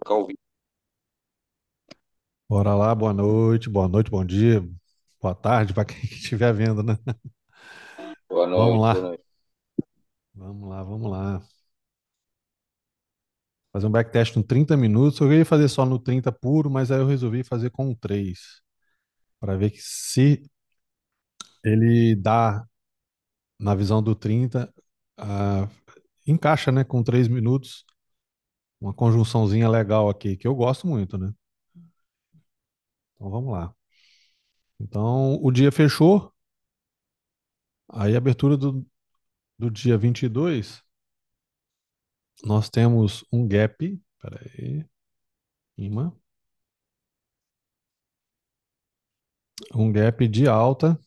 Calvin. Bora lá, boa noite, bom dia, boa tarde para quem estiver vendo, né? Boa Vamos noite, boa lá, noite. vamos lá, vamos lá. Fazer um backtest com 30 minutos. Eu ia fazer só no 30 puro, mas aí eu resolvi fazer com 3 para ver que se ele dá na visão do 30, ah, encaixa, né, com 3 minutos, uma conjunçãozinha legal aqui, que eu gosto muito, né? Então vamos lá. Então o dia fechou, aí a abertura do dia 22. Nós temos um gap, peraí, imã, um gap de alta,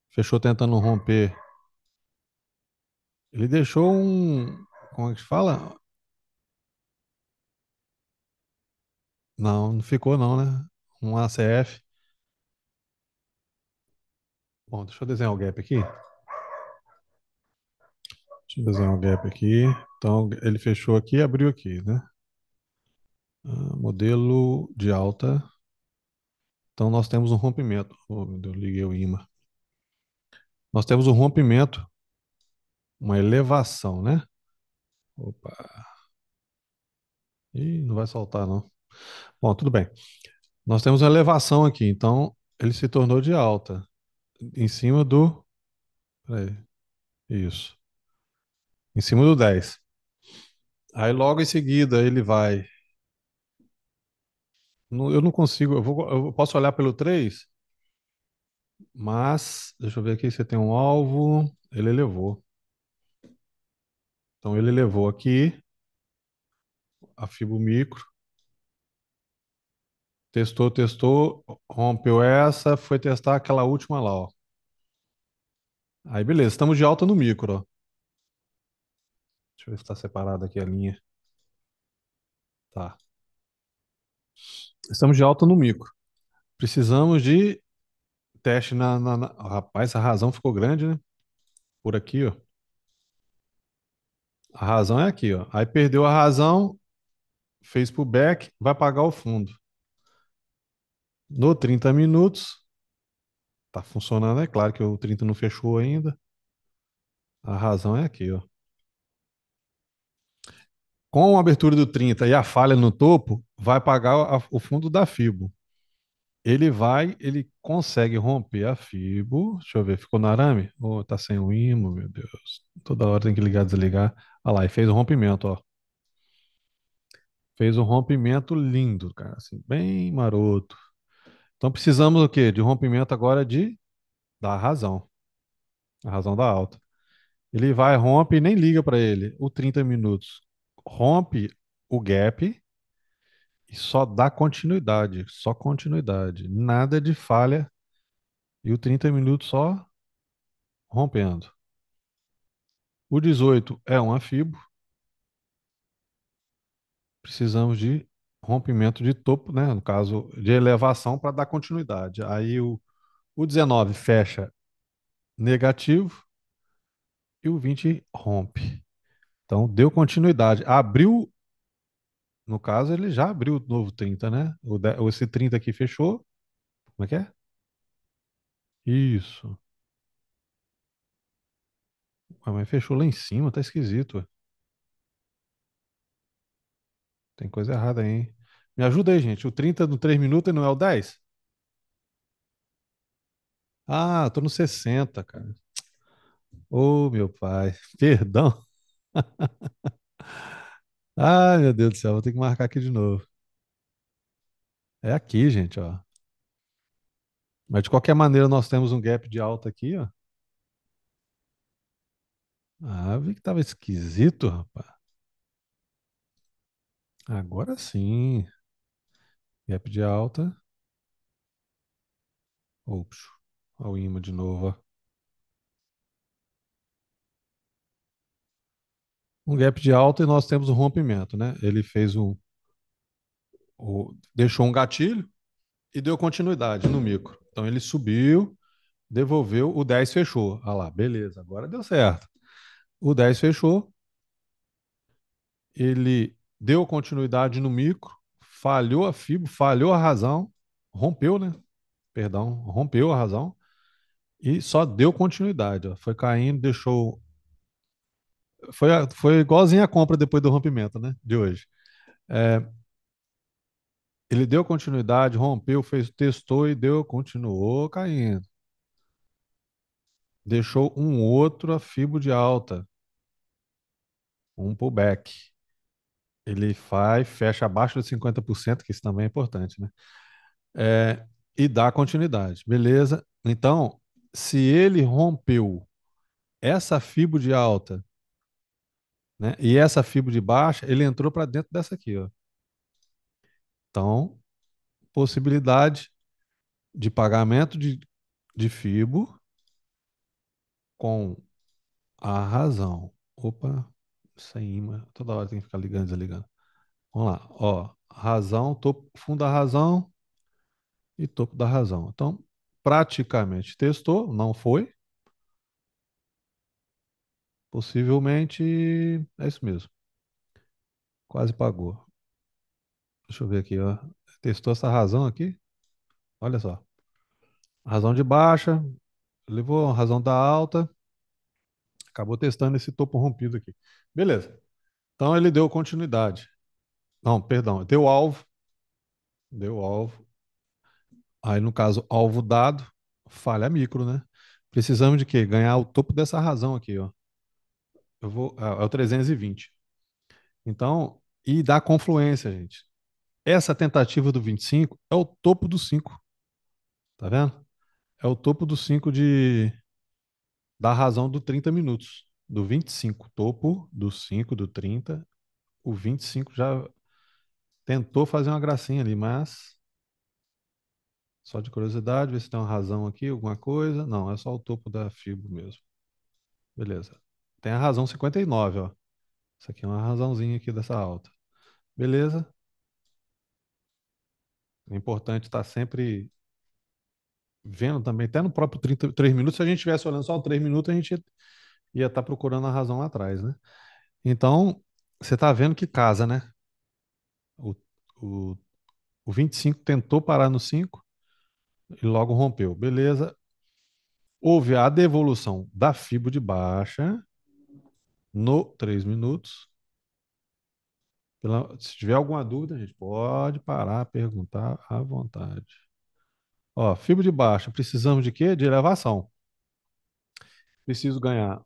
fechou tentando romper. Ele deixou como é que se fala? Não, não ficou não, né? Um ACF. Bom, deixa eu desenhar o gap aqui. Deixa eu desenhar o gap aqui. Então, ele fechou aqui e abriu aqui, né? Modelo de alta. Então, nós temos um rompimento. Oh, meu Deus, liguei o imã. Nós temos um rompimento, uma elevação, né? Opa. Ih, não vai soltar, não. Bom, tudo bem. Nós temos uma elevação aqui, então ele se tornou de alta em cima do. Peraí, isso. Em cima do 10. Aí logo em seguida ele vai. Eu não consigo, eu posso olhar pelo 3, mas deixa eu ver aqui se tem um alvo. Ele elevou. Então ele elevou aqui a fibra micro, testou, testou, rompeu essa, foi testar aquela última lá, ó. Aí beleza, estamos de alta no micro, ó. Deixa eu ver se está separado aqui a linha. Tá. Estamos de alta no micro. Precisamos de teste Rapaz, a razão ficou grande, né? Por aqui, ó. A razão é aqui, ó. Aí perdeu a razão, fez pro back, vai pagar o fundo. No 30 minutos, tá funcionando, é claro que o 30 não fechou ainda. A razão é aqui, ó. Com a abertura do 30 e a falha no topo, vai pagar o fundo da FIBO. Ele consegue romper a FIBO. Deixa eu ver, ficou no arame? Oh, tá sem o ímã, meu Deus. Toda hora tem que ligar, desligar. Olha lá, e fez o rompimento, ó. Fez um rompimento lindo, cara, assim, bem maroto. Então precisamos o quê? De rompimento agora da razão, a razão da alta. Ele vai, rompe e nem liga para ele. O 30 minutos rompe o gap e só dá continuidade, só continuidade. Nada de falha e o 30 minutos só rompendo. O 18 é uma FIBO, precisamos de rompimento de topo, né? No caso, de elevação para dar continuidade. Aí o 19 fecha negativo e o 20 rompe. Então, deu continuidade. Abriu, no caso, ele já abriu o novo 30, né? Esse 30 aqui fechou. Como é que é? Isso. Mas fechou lá em cima, tá esquisito, ué. Tem coisa errada aí, hein? Me ajuda aí, gente. O 30 no 3 minutos não é o 10? Ah, tô no 60, cara. Ô, meu pai. Perdão. Ai, meu Deus do céu. Vou ter que marcar aqui de novo. É aqui, gente, ó. Mas de qualquer maneira, nós temos um gap de alta aqui, ó. Ah, vi que tava esquisito, rapaz. Agora sim. Gap de alta. Ops. Olha o imã de novo, ó. Um gap de alta e nós temos um rompimento, né? Ele fez deixou um gatilho e deu continuidade no micro. Então ele subiu, devolveu, o 10 fechou. Ah lá, beleza, agora deu certo. O 10 fechou, ele deu continuidade no micro, falhou a fibra, falhou a razão, rompeu, né? Perdão, rompeu a razão e só deu continuidade. Ó. Foi caindo, deixou. Foi igualzinho a compra depois do rompimento, né? De hoje. É, ele deu continuidade, rompeu, fez, testou e deu, continuou caindo. Deixou um outro a fibra de alta, um pullback. Ele faz, fecha abaixo de 50%, que isso também é importante, né? É, e dá continuidade, beleza? Então, se ele rompeu essa fibra de alta, né, e essa fibra de baixa, ele entrou para dentro dessa aqui, ó. Então, possibilidade de pagamento de FIBO com a razão. Opa, sem imã. Toda hora tem que ficar ligando e desligando. Vamos lá, ó. Razão, topo, fundo da razão e topo da razão. Então, praticamente testou, não foi. Possivelmente é isso mesmo. Quase pagou. Deixa eu ver aqui, ó. Testou essa razão aqui. Olha só. Razão de baixa, levou a razão da alta, acabou testando esse topo rompido aqui. Beleza. Então ele deu continuidade. Não, perdão, deu alvo. Aí no caso, alvo dado, falha micro, né? Precisamos de quê? Ganhar o topo dessa razão aqui, ó. É o 320. Então, e dá confluência, gente. Essa tentativa do 25 é o topo do 5, tá vendo? É o topo do 5 da razão do 30 minutos, do 25, topo do 5 do 30. O 25 já tentou fazer uma gracinha ali, mas só de curiosidade, ver se tem uma razão aqui, alguma coisa. Não, é só o topo da fibra mesmo. Beleza. Tem a razão 59, ó. Isso aqui é uma razãozinha aqui dessa alta. Beleza? É importante estar sempre vendo também, até no próprio 3 minutos, se a gente estivesse olhando só 3 minutos, a gente ia estar procurando a razão lá atrás, né? Então, você está vendo que casa, né? O, o, o 25 tentou parar no 5 e logo rompeu. Beleza. Houve a devolução da fibra de baixa no 3 minutos. Se tiver alguma dúvida, a gente pode parar, perguntar à vontade. Ó, fibra de baixa, precisamos de quê? De elevação. Preciso ganhar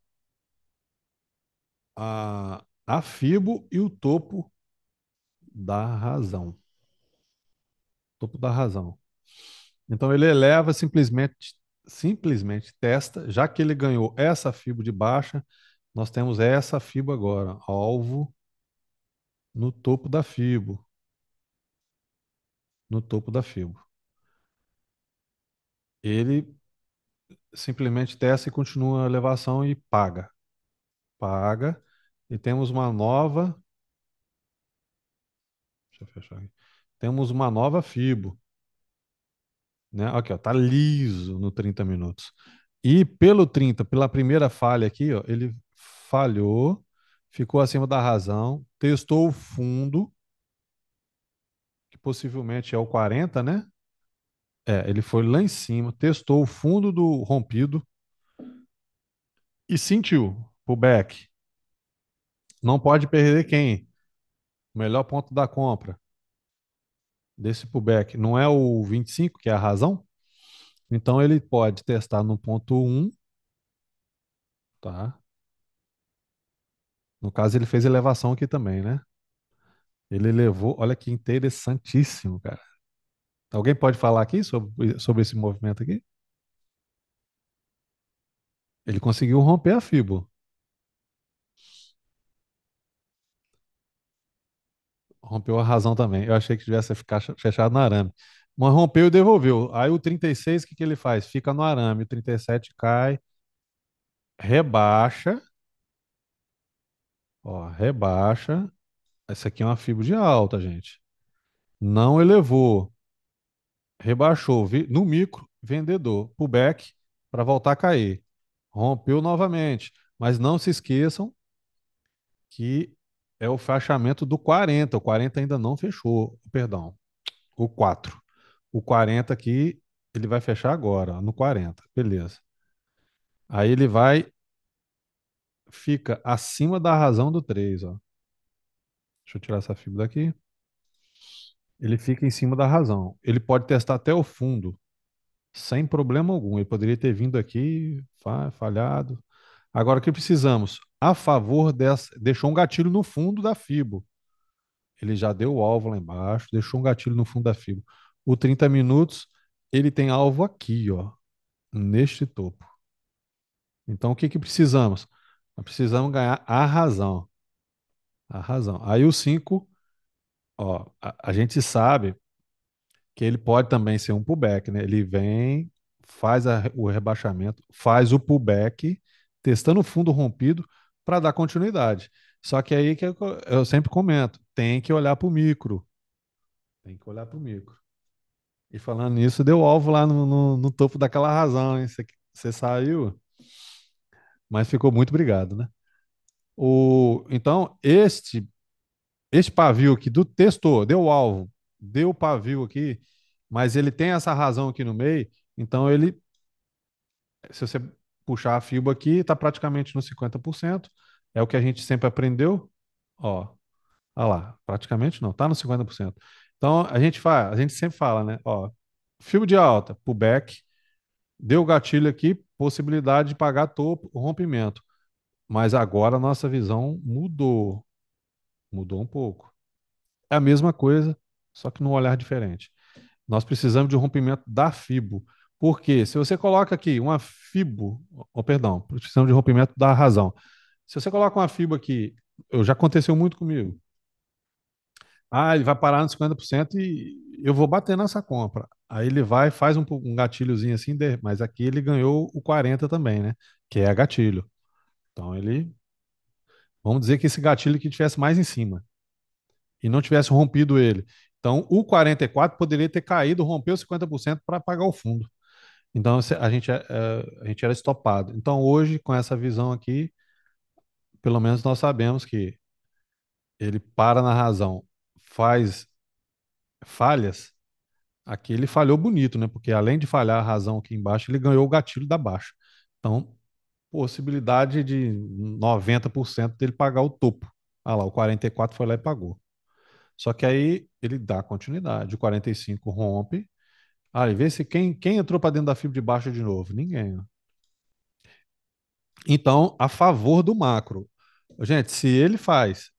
a fibra e o topo da razão. Topo da razão. Então ele eleva simplesmente testa, já que ele ganhou essa fibra de baixa, nós temos essa fibra agora, alvo no topo da fibra, no topo da fibra. Ele simplesmente testa e continua a elevação e paga. Paga. E temos uma nova, deixa eu fechar aqui. Temos uma nova fibra, né? Aqui, ó, tá liso no 30 minutos. E pelo 30, pela primeira falha aqui, ó, ele falhou, ficou acima da razão, testou o fundo, que possivelmente é o 40, né? É, ele foi lá em cima, testou o fundo do rompido e sentiu o back. Não pode perder quem? O melhor ponto da compra desse pullback não é o 25, que é a razão? Então ele pode testar no ponto 1, tá? No caso ele fez elevação aqui também, né? Ele levou, olha que interessantíssimo, cara. Alguém pode falar aqui sobre esse movimento aqui? Ele conseguiu romper a fibra. Rompeu a razão também. Eu achei que tivesse ficar fechado no arame. Mas rompeu e devolveu. Aí o 36, o que que ele faz? Fica no arame. O 37 cai, rebaixa. Ó, rebaixa. Essa aqui é uma fibra de alta, gente. Não elevou. Rebaixou. No micro, vendedor. Pullback para voltar a cair. Rompeu novamente. Mas não se esqueçam que é o fechamento do 40. O 40 ainda não fechou, perdão, o 4. O 40 aqui, ele vai fechar agora, ó, no 40. Beleza. Aí ele vai, fica acima da razão do 3, ó. Deixa eu tirar essa fibra daqui. Ele fica em cima da razão. Ele pode testar até o fundo, sem problema algum. Ele poderia ter vindo aqui, falhado. Agora, o que precisamos? A favor dessa. Deixou um gatilho no fundo da fibra. Ele já deu o alvo lá embaixo, deixou um gatilho no fundo da fibra. O 30 minutos, ele tem alvo aqui, ó, neste topo. Então, o que que precisamos? Nós precisamos ganhar a razão. A razão. Aí o 5, ó, a gente sabe que ele pode também ser um pullback, né? Ele vem, faz o rebaixamento, faz o pullback, testando o fundo rompido para dar continuidade. Só que aí que eu sempre comento, tem que olhar para o micro. Tem que olhar para o micro. E falando nisso, deu alvo lá no topo daquela razão, hein? Você saiu, mas ficou muito obrigado, né? Então, este pavio aqui do testou, deu alvo, deu pavio aqui, mas ele tem essa razão aqui no meio, então ele, se você puxar a fibra aqui, está praticamente no 50%, é o que a gente sempre aprendeu, ó, olha lá, praticamente não, tá no 50%. Então, a gente sempre fala, né, ó, fibra de alta, pullback, deu gatilho aqui, possibilidade de pagar topo, rompimento. Mas agora a nossa visão mudou. Mudou um pouco. É a mesma coisa, só que num olhar diferente. Nós precisamos de um rompimento da FIBO. Porque se você coloca aqui uma FIBO, oh, perdão, precisamos de rompimento da razão. Se você coloca uma FIBO aqui, já aconteceu muito comigo. Ah, ele vai parar nos 50% e eu vou bater nessa compra. Aí ele vai, faz um gatilhozinho assim, mas aqui ele ganhou o 40 também, né? Que é gatilho. Então ele, vamos dizer que esse gatilho que tivesse mais em cima e não tivesse rompido ele. Então o 44 poderia ter caído, rompeu 50% para pagar o fundo. Então a gente era estopado. Então hoje, com essa visão aqui, pelo menos nós sabemos que ele para na razão, faz falhas. Aqui ele falhou bonito, né? Porque além de falhar a razão aqui embaixo, ele ganhou o gatilho da baixa. Então, possibilidade de 90% dele pagar o topo. Ah lá, o 44 foi lá e pagou. Só que aí ele dá continuidade. O 45 rompe. Ah, e vê se quem entrou para dentro da fibra de baixo de novo? Ninguém. Ó. Então, a favor do macro. Gente, se ele faz,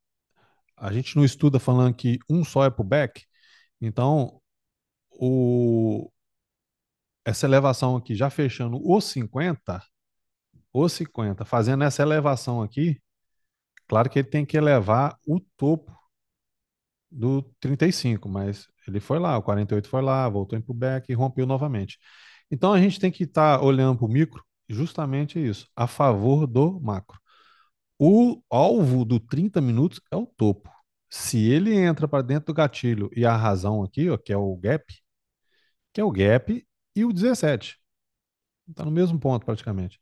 a gente não estuda falando que um só é pullback, então o, essa elevação aqui, já fechando os 50, fazendo essa elevação aqui, claro que ele tem que elevar o topo do 35, mas ele foi lá, o 48 foi lá, voltou em pullback e rompeu novamente. Então a gente tem que estar olhando para o micro, justamente isso, a favor do macro. O alvo do 30 minutos é o topo. Se ele entra para dentro do gatilho e a razão aqui, ó, que é o gap e o 17. Está no mesmo ponto praticamente.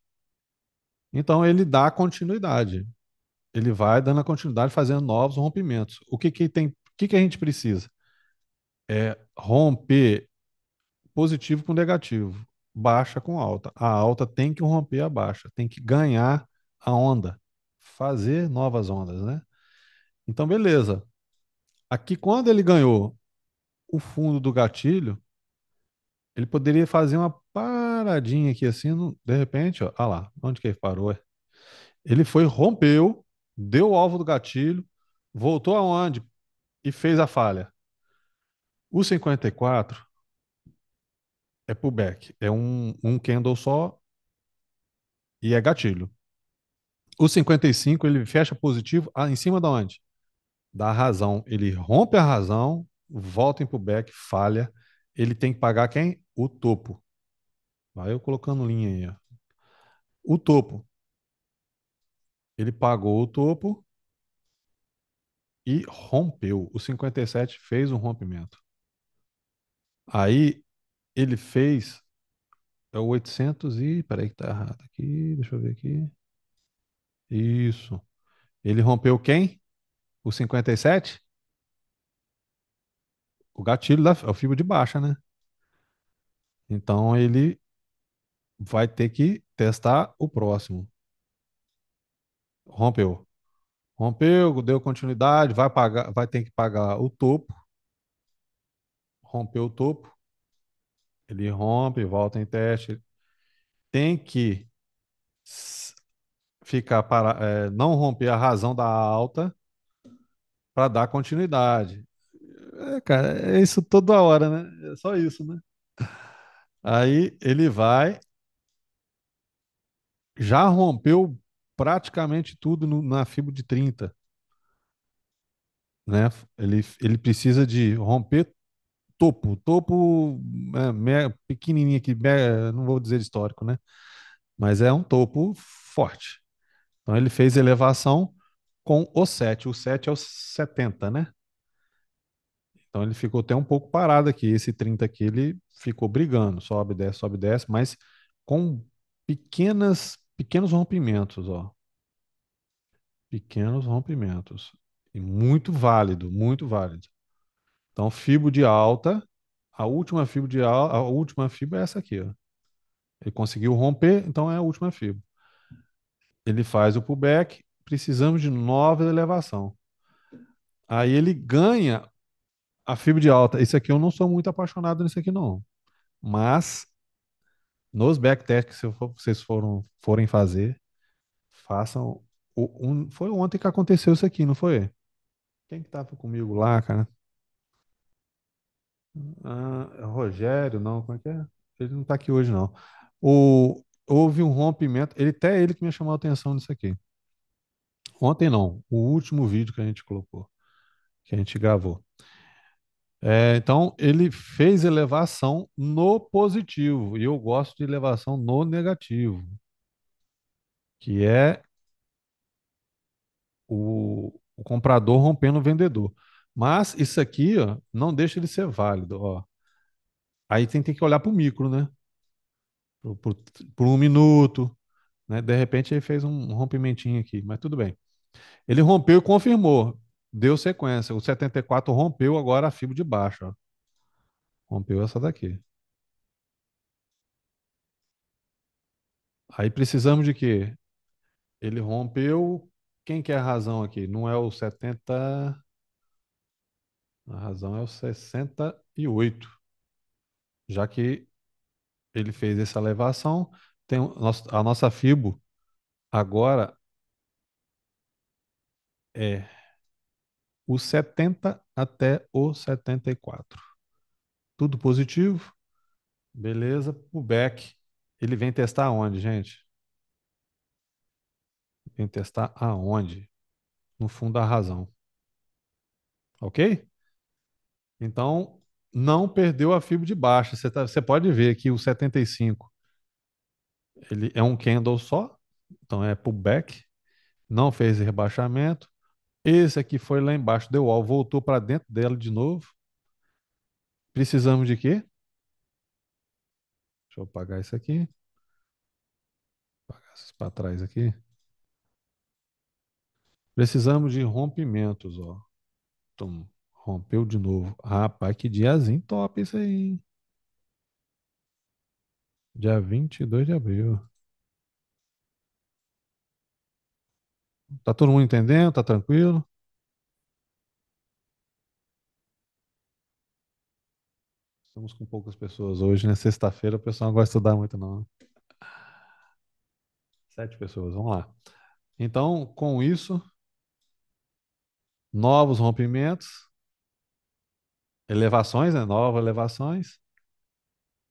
Então ele dá continuidade. Ele vai dando a continuidade, fazendo novos rompimentos. O que a gente precisa? É romper positivo com negativo, baixa com alta. A alta tem que romper a baixa, tem que ganhar a onda, fazer novas ondas, né? Então, beleza. Aqui, quando ele ganhou o fundo do gatilho, ele poderia fazer uma paradinha aqui assim, de repente, ó, ah lá, onde que ele parou? Ele foi, rompeu, deu o alvo do gatilho, voltou aonde e fez a falha. O 54 é pullback, é um candle só e é gatilho. O 55 ele fecha positivo em cima da onde? Da razão. Ele rompe a razão, volta em pullback, falha. Ele tem que pagar quem? O topo. Vai eu colocando linha aí. Ó. O topo. Ele pagou o topo e rompeu. O 57 fez um rompimento. Aí ele fez é o 800 e... Peraí que tá errado aqui. Deixa eu ver aqui. Isso. Ele rompeu quem? O 57, o gatilho é o fibra de baixa, né? Então ele vai ter que testar o próximo. Rompeu. Rompeu, deu continuidade, vai pagar, vai ter que pagar o topo. Rompeu o topo, ele rompe, volta em teste. Tem que s- ficar para, não romper a razão da alta para dar continuidade. É, cara, é isso toda hora, né? É só isso, né? Aí ele vai, já rompeu praticamente tudo na fibra de 30, né? Ele precisa de romper topo pequenininho aqui, não vou dizer histórico, né? Mas é um topo forte. Então ele fez elevação com o 7. O 7 é o 70, né? Então ele ficou até um pouco parado aqui. Esse 30 aqui ele ficou brigando, sobe, desce, mas com pequenos rompimentos, ó. Pequenos rompimentos. E muito válido, muito válido. Então, fibra de alta, a última fibra é essa aqui, ó. Ele conseguiu romper, então é a última fibra. Ele faz o pullback, precisamos de nova elevação. Aí ele ganha a fibra de alta. Esse aqui eu não sou muito apaixonado nisso aqui, não. Mas nos backtests que vocês forem fazer, façam. Foi ontem que aconteceu isso aqui, não foi? Quem que tava comigo lá, cara? Ah, é o Rogério, não, como é que é? Ele não tá aqui hoje, não. Houve um rompimento, até ele que me chamou a atenção nisso aqui. Ontem não, o último vídeo que a gente colocou, que a gente gravou. Então, ele fez elevação no positivo, e eu gosto de elevação no negativo, que é o comprador rompendo o vendedor. Mas isso aqui, ó, não deixa ele ser válido, ó. Aí tem que olhar para o micro, né? Por, por, por um minuto, né? De repente ele fez um rompimentinho aqui, mas tudo bem. Ele rompeu e confirmou, deu sequência. O 74 rompeu agora a fibra de baixo, ó. Rompeu essa daqui. Aí precisamos de quê? Ele rompeu. Quem que é a razão aqui? Não é o 70, a razão é o 68. Já que ele fez essa elevação, a nossa FIBO agora é o 70 até o 74. Tudo positivo? Beleza. O back, ele vem testar aonde, gente? Vem testar aonde? No fundo da razão. Ok? Então, não perdeu a fibra de baixa. Você pode ver que o 75 ele é um candle só, então é pullback, não fez rebaixamento. Esse aqui foi lá embaixo, deu all, voltou para dentro dela de novo. Precisamos de quê? Deixa eu apagar isso aqui, apagar isso para trás aqui. Precisamos de rompimentos, ó. Tum, rompeu de novo. Rapaz, que diazinho top isso aí, hein? Dia 22 de abril. Tá todo mundo entendendo? Tá tranquilo? Estamos com poucas pessoas hoje, né? Sexta-feira o pessoal não gosta de estudar muito, não. 7 pessoas, vamos lá. Então, com isso, novos rompimentos, elevações, né? Novas elevações.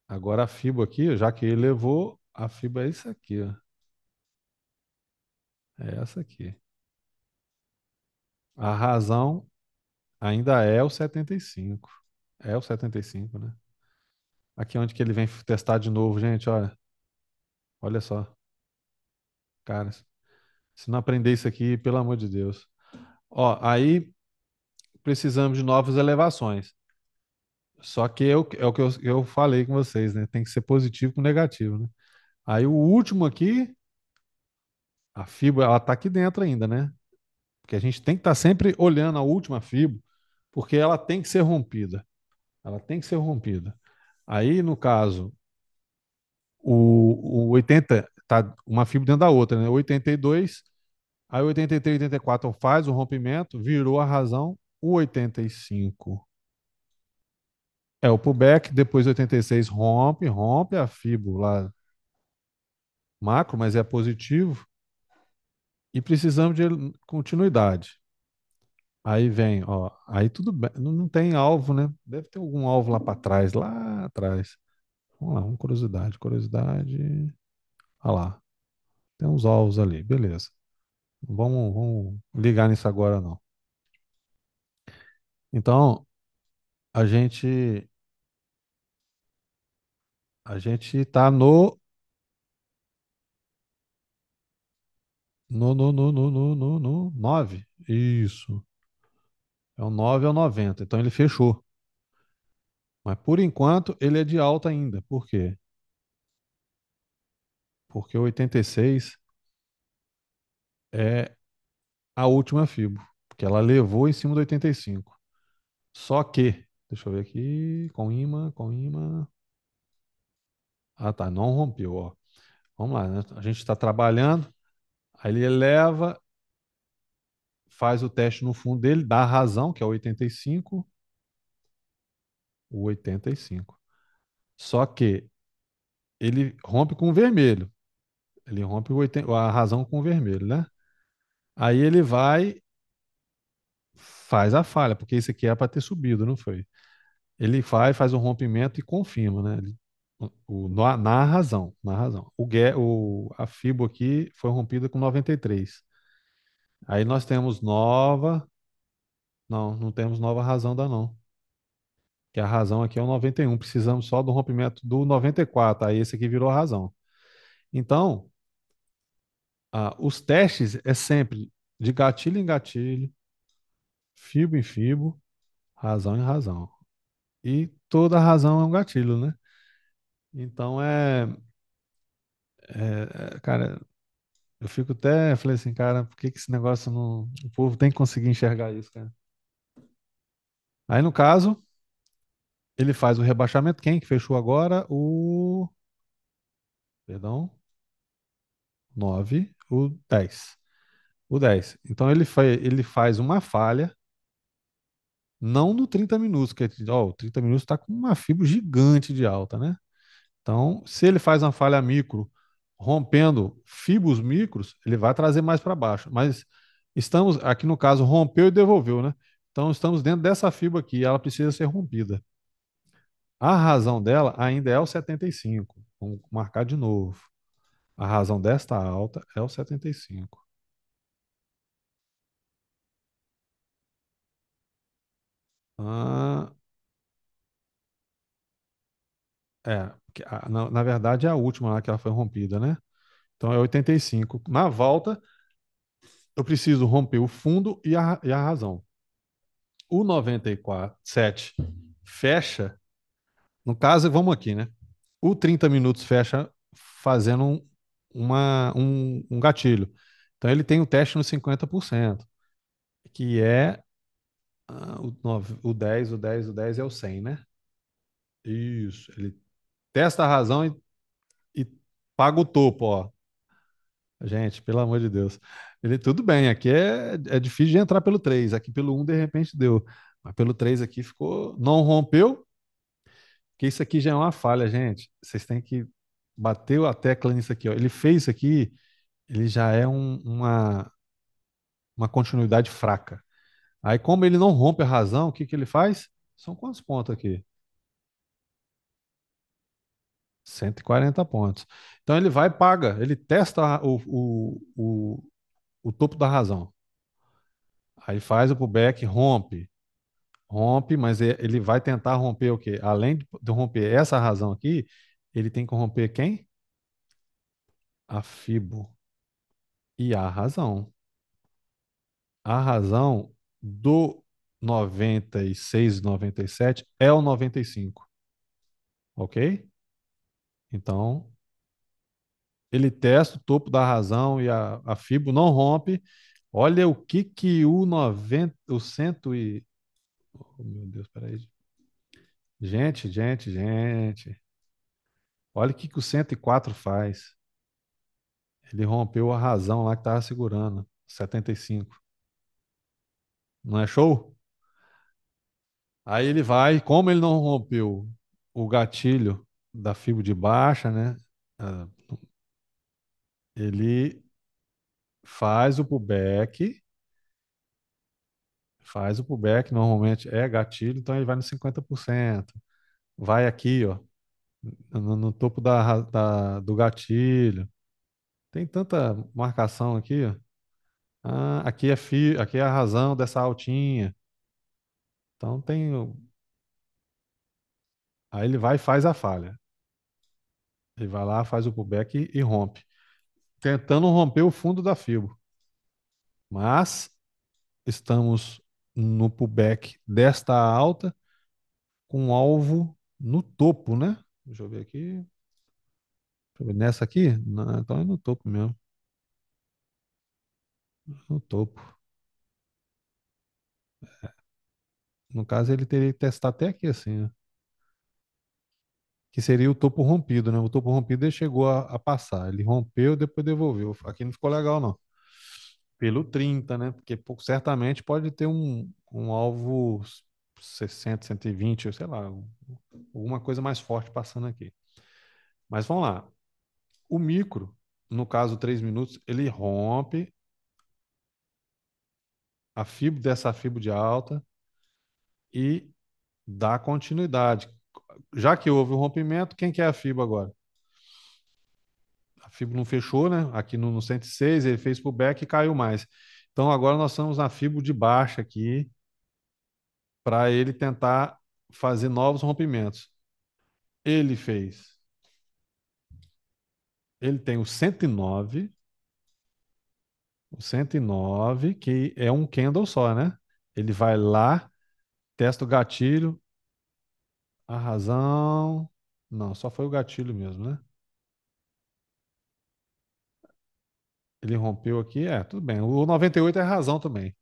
Agora a fibra aqui, já que ele levou, a fibra é isso aqui, ó. É essa aqui. A razão ainda é o 75. É o 75, né? Aqui onde que ele vem testar de novo, gente, olha. Olha só. Cara, se não aprender isso aqui, pelo amor de Deus. Ó, aí precisamos de novas elevações. Só que é o que eu falei com vocês, né? Tem que ser positivo com negativo, né? Aí o último aqui, a fibra, ela tá aqui dentro ainda, né? Porque a gente tem que estar sempre olhando a última fibra, porque ela tem que ser rompida. Ela tem que ser rompida. Aí, no caso, o 80 tá uma fibra dentro da outra, né? 82, aí 83, 84 faz o rompimento, virou a razão. O 85 é o pullback, depois 86 rompe a fibra lá macro, mas é positivo, e precisamos de continuidade. Aí vem, ó, aí tudo bem, não tem alvo, né? Deve ter algum alvo lá atrás. Vamos lá, uma curiosidade, curiosidade. Olha lá, tem uns alvos ali, beleza. Vamos ligar nisso agora não. Então, a gente a gente tá no 9. Isso. É o 9 ao 90. Então ele fechou. Mas por enquanto ele é de alta ainda. Por quê? Porque o 86 é a última fibra, porque ela levou em cima do 85. Só que, deixa eu ver aqui, com imã. Ah, tá, não rompeu, ó. Vamos lá, né? A gente está trabalhando, aí ele eleva, faz o teste no fundo dele, dá a razão, que é o 85, o 85. Só que ele rompe com o vermelho. Ele rompe a razão com o vermelho, né? Aí ele vai, faz a falha, porque isso aqui é para ter subido, não foi? Ele faz o rompimento e confirma, né? Na razão, na razão. A Fibo aqui foi rompida com 93. Aí nós temos nova, não temos nova razão da não. Que a razão aqui é o 91. Precisamos só do rompimento do 94. Aí esse aqui virou a razão. Então, os testes é sempre de gatilho em gatilho, fibo em fibo, razão em razão. E toda razão é um gatilho, né? Então cara, eu fico até, falei assim, cara, por que que esse negócio não. O povo tem que conseguir enxergar isso, cara. Aí, no caso, ele faz o rebaixamento. Quem que fechou agora? Perdão, 9, o 10. O 10. Então, ele faz uma falha, não no 30 minutos, que ó, o 30 minutos está com uma fibra gigante de alta, né? Então, se ele faz uma falha micro, rompendo fibras micros, ele vai trazer mais para baixo. Mas estamos, aqui no caso, rompeu e devolveu, né? Então, estamos dentro dessa fibra aqui, ela precisa ser rompida. A razão dela ainda é o 75. Vamos marcar de novo. A razão desta alta é o 75. Ah, na verdade é a última lá que ela foi rompida, né? Então é 85. Na volta, eu preciso romper o fundo e a razão. O 94, 7 fecha. No caso, vamos aqui, né? O 30 minutos fecha fazendo um gatilho. Então ele tem o teste no 50%, que é o 10 é o 100, né? Isso. Ele testa a razão e paga o topo, ó. Gente, pelo amor de Deus. Ele, tudo bem, aqui é difícil de entrar pelo 3. Aqui pelo um de repente deu. Mas pelo 3 aqui ficou. Não rompeu, que isso aqui já é uma falha, gente. Vocês têm que bater a tecla nisso aqui, ó. Ele fez isso aqui, ele já é uma continuidade fraca. Aí, como ele não rompe a razão, o que que ele faz? São quantos pontos aqui? 140 pontos. Então ele vai e paga, ele testa o topo da razão. Aí faz o pullback, rompe, mas ele vai tentar romper o quê? Além de romper essa razão aqui, ele tem que romper quem? A Fibo e a razão. A razão do 96, 97 é o 95, ok? Então, ele testa o topo da razão e a Fibo não rompe. Olha o que que o 90, o cento e... Oh, meu Deus, peraí. Gente. Olha o que que o 104 faz. Ele rompeu a razão lá que tava segurando. 75. Não é show? Aí ele vai, como ele não rompeu o gatilho da fibra de baixa, né? ah, Ele faz o pullback, normalmente é gatilho, então ele vai no 50%. Vai aqui, ó, no topo do gatilho. Tem tanta marcação aqui, ó. Ah, aqui é a razão dessa altinha. Então tem. Aí ele vai e faz a falha. Ele vai lá, faz o pullback e rompe. Tentando romper o fundo da fibra. Mas estamos no pullback desta alta com alvo no topo, né? Deixa eu ver aqui. Deixa eu ver. Nessa aqui? Não, então é no topo mesmo. No topo. No caso, ele teria que testar até aqui assim, né? Que seria o topo rompido, né? O topo rompido ele chegou a passar. Ele rompeu, depois devolveu. Aqui não ficou legal, não. Pelo 30, né? Porque certamente pode ter um alvo 60, 120, sei lá, alguma coisa mais forte passando aqui. Mas vamos lá. O micro, no caso 3 minutos, ele rompe a fibra dessa fibra de alta e dá continuidade. Já que houve o rompimento, quem que é a fibra agora? A fibra não fechou, né? Aqui no 106, ele fez pullback e caiu mais. Então agora nós estamos na fibra de baixa aqui para ele tentar fazer novos rompimentos. Ele fez. Ele tem o 109 que é um candle só, né? Ele vai lá, testa o gatilho, a razão. Não, só foi o gatilho mesmo, né? Ele rompeu aqui, tudo bem. O 98 é a razão também.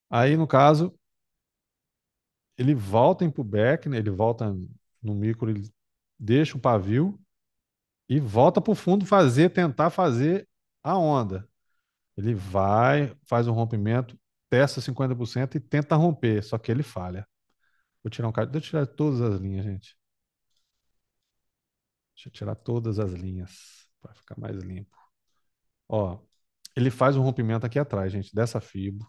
Aí, no caso, ele volta em pullback, né? Ele volta no micro, ele deixa o pavio e volta para o fundo tentar fazer a onda. Ele vai, faz um rompimento, testa 50% e tenta romper, só que ele falha. Vou tirar um cara, deixa eu tirar todas as linhas, gente. Deixa eu tirar todas as linhas para ficar mais limpo. Ó, ele faz um rompimento aqui atrás, gente, dessa fibra.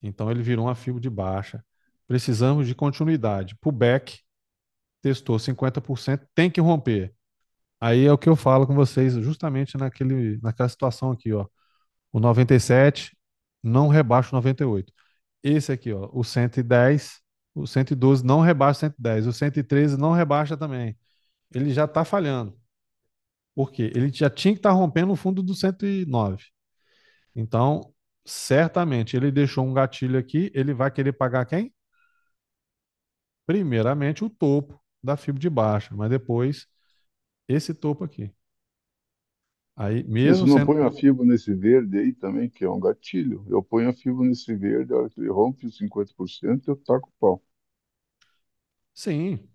Então ele virou uma fibra de baixa. Precisamos de continuidade. Pullback, testou 50%, tem que romper. Aí é o que eu falo com vocês, justamente naquela situação aqui, ó. O 97 não rebaixa o 98. Esse aqui, ó, o 110, o 112 não rebaixa o 110, o 113 não rebaixa também. Ele já está falhando. Por quê? Ele já tinha que estar rompendo o fundo do 109. Então, certamente ele deixou um gatilho aqui, ele vai querer pagar quem? Primeiramente o topo da fibra de baixa, mas depois esse topo aqui. Aí, Isso, mesmo não sendo. põe a fibra nesse verde aí também, que é um gatilho. Eu ponho a fibra nesse verde, a hora que ele rompe os 50%, eu taco o pau, Sim,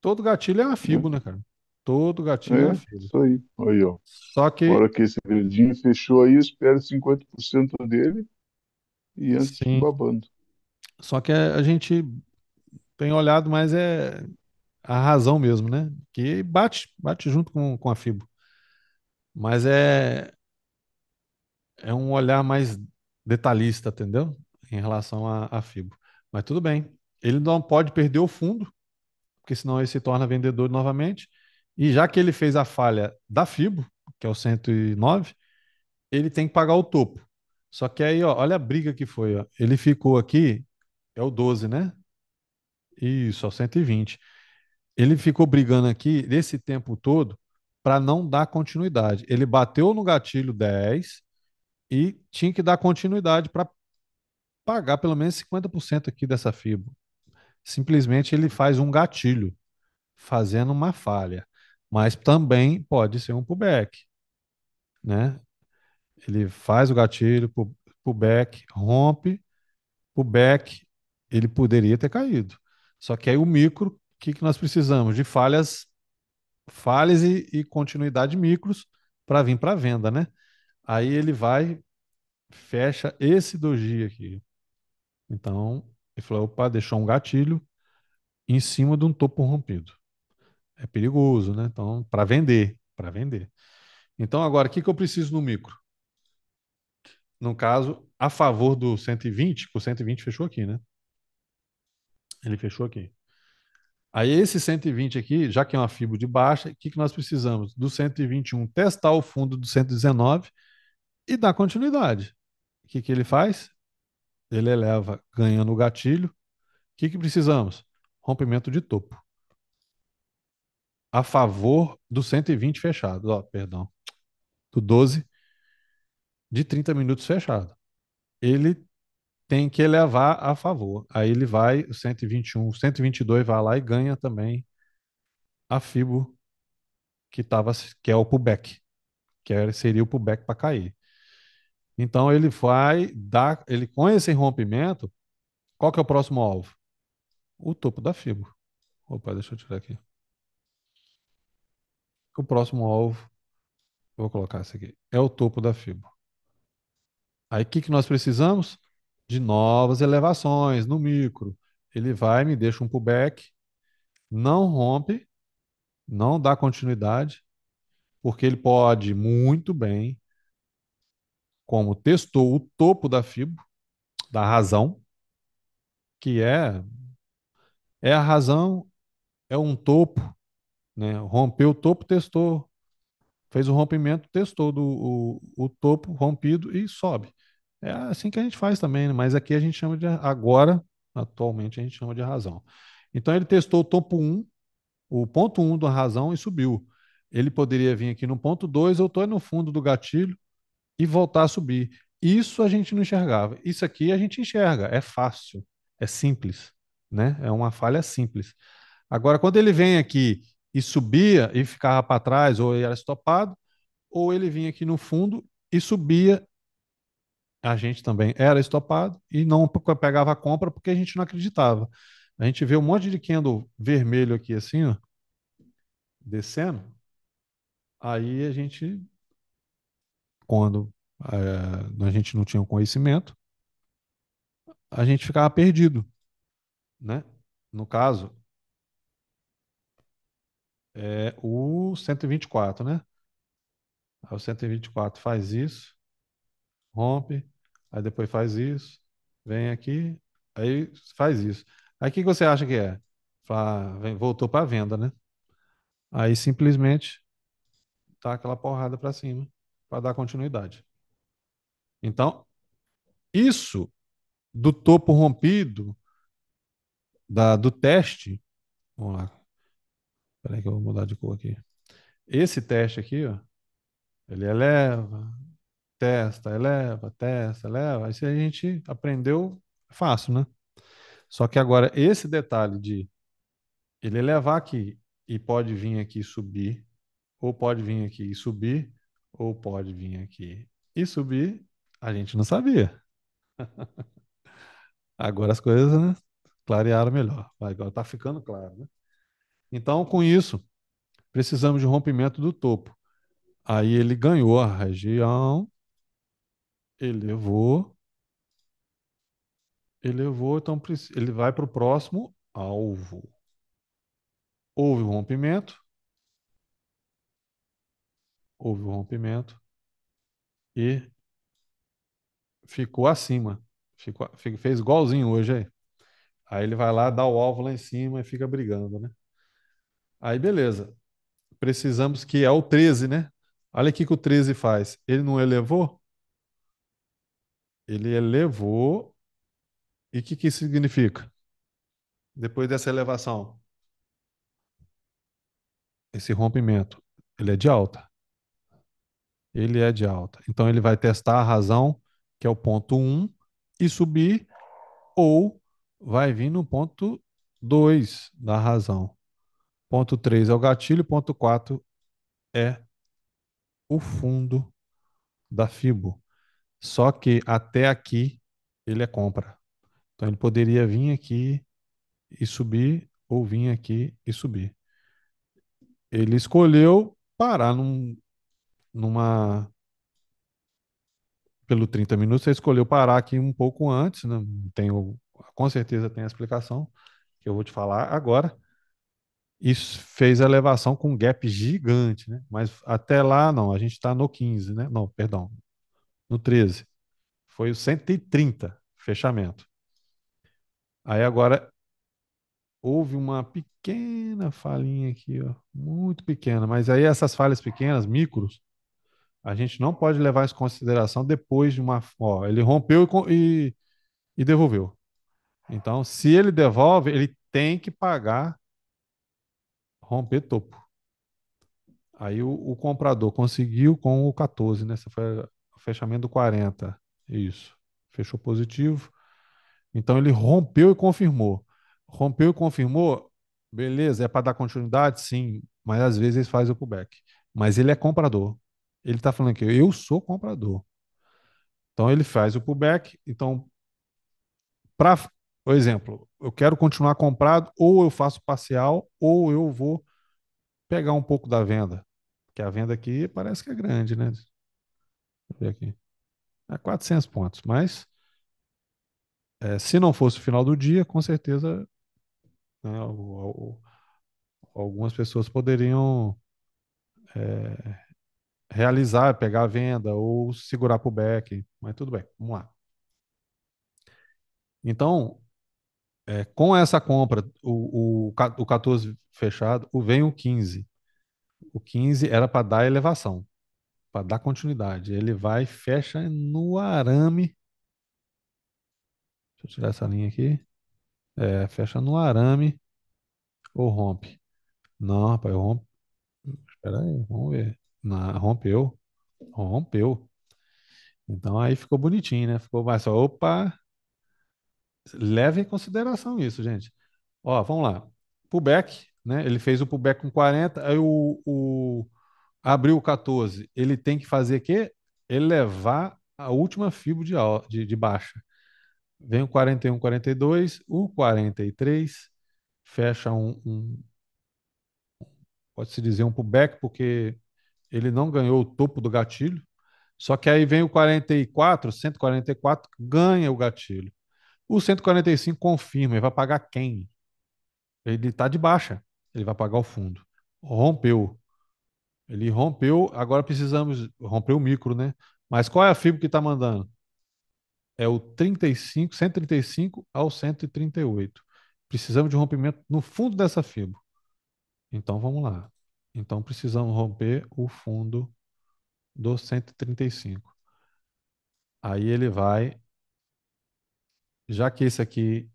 todo gatilho é uma né? fibra, né, cara? Todo gatilho é uma É, fibra. isso aí. Aí, ó. Só A que, hora que esse verdinho fechou aí, eu espero 50% dele e antes sim, babando. só que a gente tem olhado mais a razão mesmo, né? Que bate junto com a fibra. Mas é um olhar mais detalhista, entendeu? Em relação à fibra. Mas tudo bem. Ele não pode perder o fundo, porque senão ele se torna vendedor novamente. E já que ele fez a falha da fibra, que é o 109, ele tem que pagar o topo. Só que aí, ó, olha a briga que foi, ó. Ele ficou aqui, é o 12, né? Isso, ó, 120. Ele ficou brigando aqui nesse tempo todo para não dar continuidade. Ele bateu no gatilho 10 e tinha que dar continuidade para pagar pelo menos 50% aqui dessa fibra. Simplesmente ele faz um gatilho, fazendo uma falha. Mas também pode ser um pullback, né? Ele faz o gatilho pro back, rompe, pro back, ele poderia ter caído. Só que aí o micro, o que que nós precisamos? De falhas e continuidade micros para vir para venda, né? Aí ele vai, fecha esse doji aqui. Então, ele falou, opa, deixou um gatilho em cima de um topo rompido. É perigoso, né? Então, para vender, para vender. Então, agora, o que que eu preciso no micro? No caso, a favor do 120, que o 120 fechou aqui, né? Ele fechou aqui. Aí esse 120 aqui, já que é uma fibra de baixa, o que que nós precisamos? Do 121, testar o fundo do 119 e dar continuidade. O que que ele faz? Ele eleva ganhando o gatilho. O que que precisamos? Rompimento de topo. A favor do 120 fechado. Ó, perdão. Do 12 de 30 minutos fechado. Ele tem que elevar a favor. Aí ele vai, o 121, 122 vai lá e ganha também a fibra que é o pullback, seria o pullback para cair. Então ele vai dar, ele com esse rompimento, qual que é o próximo alvo? O topo da fibra. Opa, deixa eu tirar aqui. O próximo alvo, vou colocar esse aqui, é o topo da fibra. Aí o que que nós precisamos? De novas elevações no micro. Ele vai, me deixa um pullback, não rompe, não dá continuidade, porque ele pode muito bem, como testou o topo da fibra, da razão, que é a razão, é um topo, né? Rompeu o topo, testou, fez o rompimento, testou o topo rompido e sobe. É assim que a gente faz também, né? Mas aqui a gente chama de agora, atualmente a gente chama de razão. Então ele testou o topo um, o ponto um da razão e subiu. Ele poderia vir aqui no ponto 2, eu estou no fundo do gatilho e voltar a subir. Isso a gente não enxergava. Isso aqui a gente enxerga, é fácil, é simples, né? É uma falha simples. Agora, quando ele vem aqui e subia e ficava para trás, ou ele era estopado, ou ele vinha aqui no fundo e subia, a gente também era estopado e não pegava a compra porque a gente não acreditava. A gente vê um monte de candle vermelho aqui assim, ó, descendo. Aí a gente, quando a gente não tinha o conhecimento, a gente ficava perdido, né? No caso, é o 124, né? Aí o 124 faz isso, rompe, aí depois faz isso, vem aqui, aí faz isso. Aí o que que você acha que é? Voltou para venda, né? Aí simplesmente dá aquela porrada para cima para dar continuidade. Então, isso do topo rompido, do teste, vamos lá, peraí que eu vou mudar de cor aqui. Esse teste aqui, ó, ele eleva, testa, eleva. Isso a gente aprendeu fácil, né? Só que agora, esse detalhe de ele elevar aqui e pode vir aqui e subir, ou pode vir aqui e subir, ou pode vir aqui e subir, a gente não sabia. Agora as coisas, né, clarearam melhor. Agora está ficando claro, né? Então, com isso, precisamos de um rompimento do topo. Aí ele ganhou a região, elevou, elevou, então ele vai para o próximo alvo. Houve um rompimento, houve um rompimento e ficou acima. Fez igualzinho hoje aí. Aí ele vai lá, dá o alvo lá em cima e fica brigando, né? Aí beleza. Precisamos que é o 13, né? Olha o que o 13 faz. Ele não elevou? Ele elevou. E o que isso significa? Depois dessa elevação, esse rompimento, ele é de alta. Ele é de alta. Então ele vai testar a razão, que é o ponto um e subir, ou vai vir no ponto 2 da razão. Ponto 3 é o gatilho, ponto 4 é o fundo da Fibo. Só que até aqui ele é compra. Então ele poderia vir aqui e subir, ou vir aqui e subir. Ele escolheu parar numa. Pelo 30 minutos, ele escolheu parar aqui um pouco antes, né? Com certeza tem a explicação que eu vou te falar agora. Isso fez a elevação com um gap gigante, né? Mas até lá, não, a gente está no 15, né? Não, perdão, no 13. Foi o 130 fechamento. Aí agora houve uma pequena falhinha aqui, ó, muito pequena, mas aí essas falhas pequenas, micros, a gente não pode levar isso em consideração depois de uma. Ó, ele rompeu e devolveu. Então, se ele devolve, ele tem que pagar romper topo. Aí o comprador conseguiu com o 14, né? Esse foi o fechamento do 40. Isso. Fechou positivo. Então ele rompeu e confirmou. Rompeu e confirmou, beleza, é para dar continuidade? Sim, mas às vezes ele faz o pullback. Mas ele é comprador. Ele está falando que eu sou comprador. Então ele faz o pullback. Então, para, por exemplo, eu quero continuar comprado, ou eu faço parcial, ou eu vou pegar um pouco da venda. Que a venda aqui parece que é grande, né? Deixa eu ver aqui. É 400 pontos. Mas se não fosse o final do dia, com certeza, né, algumas pessoas poderiam realizar, pegar a venda ou segurar para o back. Mas tudo bem, vamos lá. Então, com essa compra, o 14 fechado, vem o 15. O 15 era para dar elevação, para dar continuidade. Ele vai, fecha no arame. Deixa eu tirar essa linha aqui. Fecha no arame ou rompe. Não, rapaz, rompe. Espera aí, vamos ver. Não, rompeu. Rompeu. Então aí ficou bonitinho, né? Ficou mais só, opa, leve em consideração isso, gente. Ó, vamos lá. Pullback, né? Ele fez o pullback com 40, aí abriu o 14. Ele tem que fazer o quê? Elevar a última fibra de baixa. Vem o 41, 42, o 43 fecha pode-se dizer um pullback, porque ele não ganhou o topo do gatilho. Só que aí vem o 44, 144, ganha o gatilho. O 145 confirma, ele vai pagar quem? Ele está de baixa, ele vai pagar o fundo. Rompeu. Ele rompeu, agora precisamos romper o micro, né? Mas qual é a fibra que está mandando? É o 35, 135 ao 138. Precisamos de um rompimento no fundo dessa fibra. Então vamos lá. Então precisamos romper o fundo do 135. Aí ele vai, já que esse aqui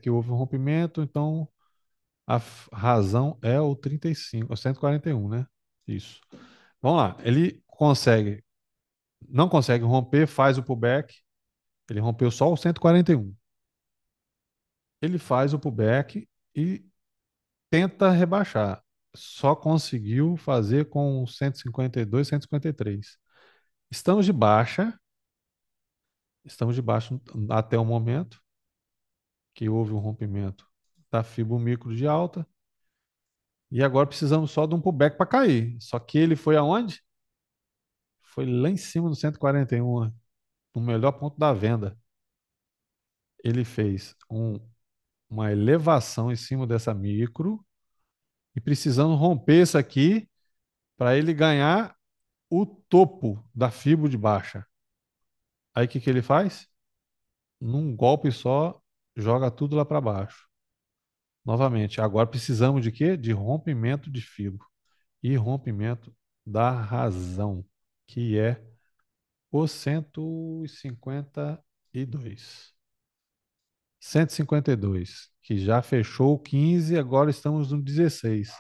houve um rompimento, então razão é o 35, o 141, né? Isso. Vamos lá. Ele não consegue romper, faz o pullback. Ele rompeu só o 141. Ele faz o pullback e tenta rebaixar. Só conseguiu fazer com o 152, 153. Estamos de baixa. Estamos de baixa até o momento que houve um rompimento da fibra micro de alta. E agora precisamos só de um pullback para cair. Só que ele foi aonde? Foi lá em cima do 141, no melhor ponto da venda. Ele fez uma elevação em cima dessa micro e precisamos romper isso aqui para ele ganhar o topo da fibra de baixa. Aí o que que ele faz? Num golpe só, joga tudo lá para baixo. Novamente, agora precisamos de quê? De rompimento de fibra e rompimento da razão, que é o 152. 152, que já fechou o 15, agora estamos no 16.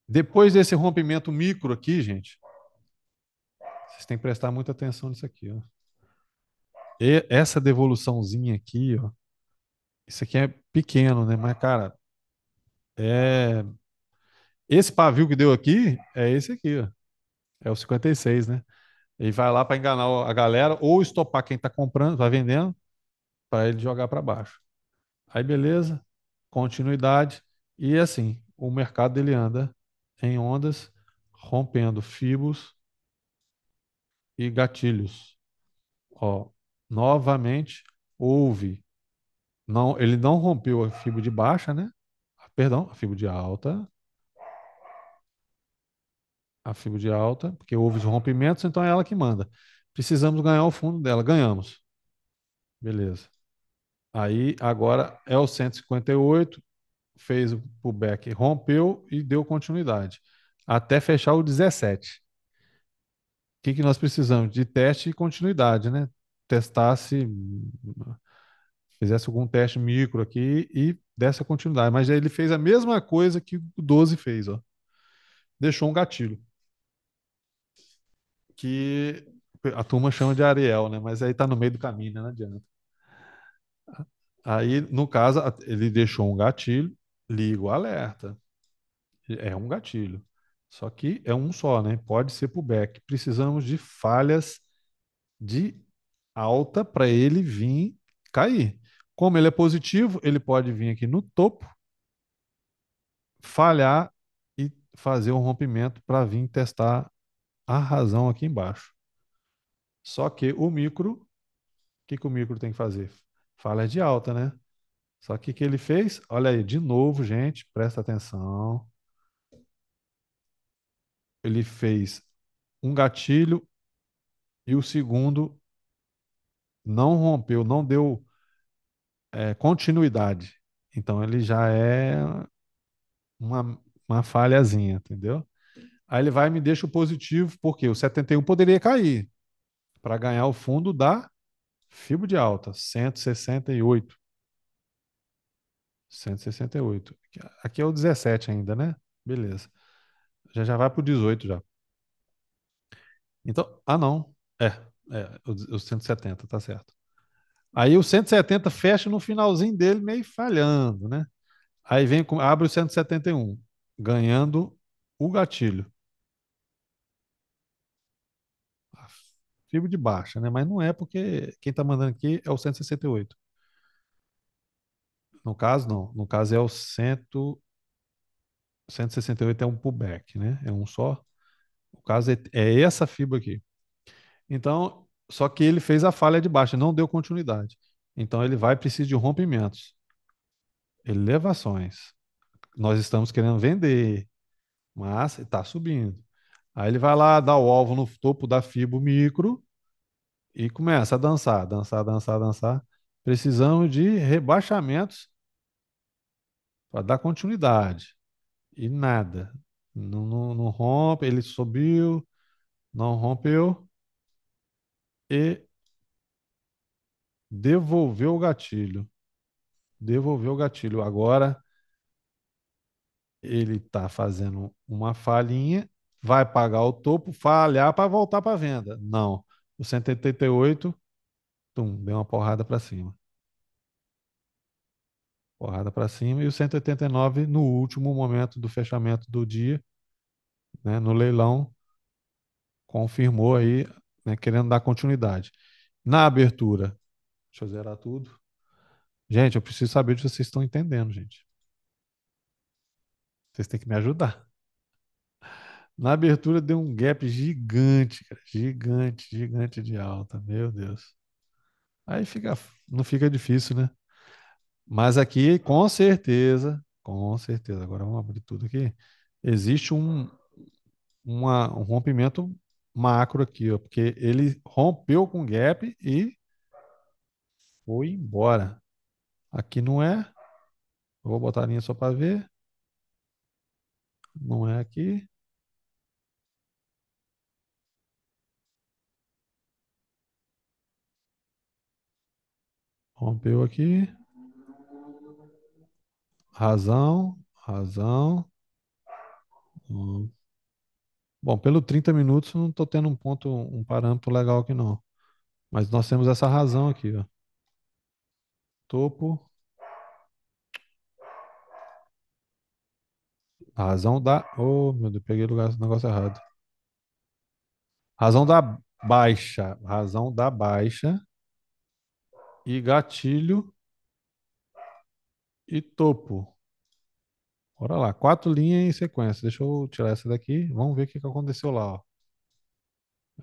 Depois desse rompimento micro aqui, gente, vocês têm que prestar muita atenção nisso aqui, ó. E essa devoluçãozinha aqui, ó, isso aqui é pequeno, né? Mas, cara, é, Esse pavio que deu aqui é esse aqui, ó. É o 56, né? Ele vai lá para enganar a galera ou estopar quem está comprando, vai vendendo, para ele jogar para baixo. Aí beleza, continuidade. E assim, o mercado ele anda em ondas, rompendo fibos e gatilhos. Ó, novamente houve, não, ele não rompeu a fibra de baixa, né? Perdão, a fibra de alta, a fibra de alta, porque houve os rompimentos, então é ela que manda. Precisamos ganhar o fundo dela, ganhamos. Beleza. Aí agora é o 158, fez o pullback, rompeu e deu continuidade até fechar o 17. O que que nós precisamos? De teste e continuidade, né? Testasse, fizesse algum teste micro aqui e desse a continuidade. Mas aí ele fez a mesma coisa que o 12 fez, ó. Deixou um gatilho, que a turma chama de Ariel, né? Mas aí tá no meio do caminho, né? Não adianta. Aí, no caso, ele deixou um gatilho, liga o alerta. É um gatilho. Só que é um só, né? Pode ser pullback. Precisamos de falhas de alta para ele vir cair. Como ele é positivo, ele pode vir aqui no topo, falhar e fazer um rompimento para vir testar a razão aqui embaixo. Só que o micro, o que que o micro tem que fazer? Falha de alta, né? Só que o que ele fez? Olha aí, de novo, gente, presta atenção. Ele fez um gatilho e o segundo não rompeu, não deu continuidade. Então ele já é uma falhazinha, entendeu? Aí ele vai e me deixa o positivo, porque o 71 poderia cair para ganhar o fundo da fibra de alta, 168. 168. Aqui é o 17 ainda, né? Beleza. Já vai para o 18 já. Então, não. O 170, tá certo. Aí o 170 fecha no finalzinho dele, meio falhando, né? Aí abre o 171, ganhando o gatilho. A fibra de baixa, né? Mas não é porque quem está mandando aqui é o 168. No caso, não. No caso é o 168 é um pullback, né? É um só. O caso é essa fibra aqui. Então, só que ele fez a falha de baixa, não deu continuidade. Então ele vai precisar de rompimentos, elevações. Nós estamos querendo vender, mas está subindo. Aí ele vai lá, dá o alvo no topo da fibra micro e começa a dançar, dançar, dançar, dançar. Precisamos de rebaixamentos para dar continuidade. E nada. Não, não, não rompe, ele subiu, não rompeu e devolveu o gatilho. Devolveu o gatilho. Agora ele está fazendo uma falhinha, vai pagar o topo, falhar para voltar para a venda. Não. O 188, deu uma porrada para cima. Porrada para cima. E o 189, no último momento do fechamento do dia, né, no leilão, confirmou aí, né, querendo dar continuidade. Na abertura, deixa eu zerar tudo. Gente, eu preciso saber se vocês estão entendendo, gente. Vocês têm que me ajudar. Na abertura deu um gap gigante, cara. Gigante, gigante de alta. Meu Deus. Aí não fica difícil, né? Mas aqui, com certeza, agora vamos abrir tudo aqui. Existe um rompimento macro aqui, ó, porque ele rompeu com o gap e foi embora. Aqui não é. Eu vou botar a linha só para ver. Não é aqui. Rompeu aqui. Razão, razão. Hum. Bom, pelo 30 minutos não estou tendo um parâmetro legal aqui não. Mas nós temos essa razão aqui, ó. Topo, Razão da. Oh, meu Deus, peguei o negócio errado. Razão da baixa. Razão da baixa. E gatilho e topo. Bora lá. 4 linhas em sequência. Deixa eu tirar essa daqui. Vamos ver o que que aconteceu lá, ó.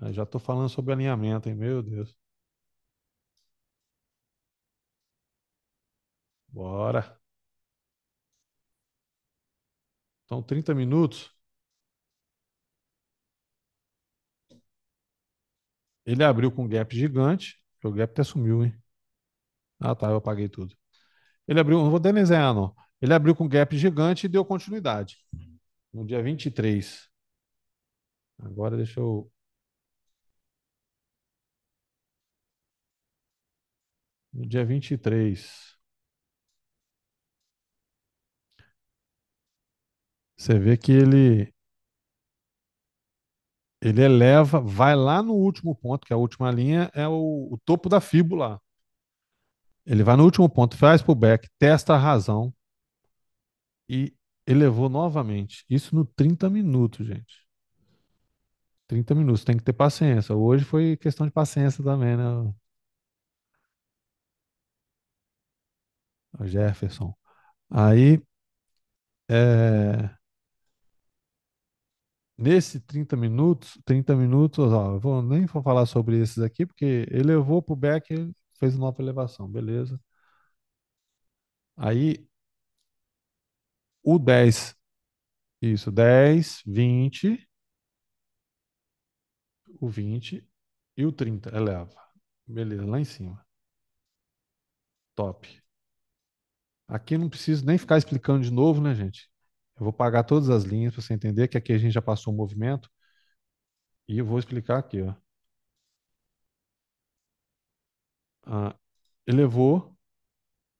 Eu já tô falando sobre alinhamento, hein? Meu Deus. Bora. Então, 30 minutos. Ele abriu com gap gigante. O gap até sumiu, hein? Ah, tá. Eu apaguei tudo. Ele abriu. Não vou desenhar, não. Ele abriu com gap gigante e deu continuidade. No dia 23. Agora deixa eu. No dia 23. Você vê que ele eleva, vai lá no último ponto, que é a última linha, é o topo da fíbula. Ele vai no último ponto, faz pullback, testa a razão e elevou novamente. Isso no 30 minutos, gente. 30 minutos, tem que ter paciência. Hoje foi questão de paciência também, né, o Jefferson? Aí, é, nesse 30 minutos, ó, eu nem vou falar sobre esses aqui, porque elevou pro back, ele fez nova elevação, beleza? Aí, o 10, isso, 10, 20, o 20 e o 30 eleva. Beleza, lá em cima. Top. Aqui não preciso nem ficar explicando de novo, né, gente? Eu vou pagar todas as linhas para você entender que aqui a gente já passou o movimento e eu vou explicar aqui, ó. Ah, elevou,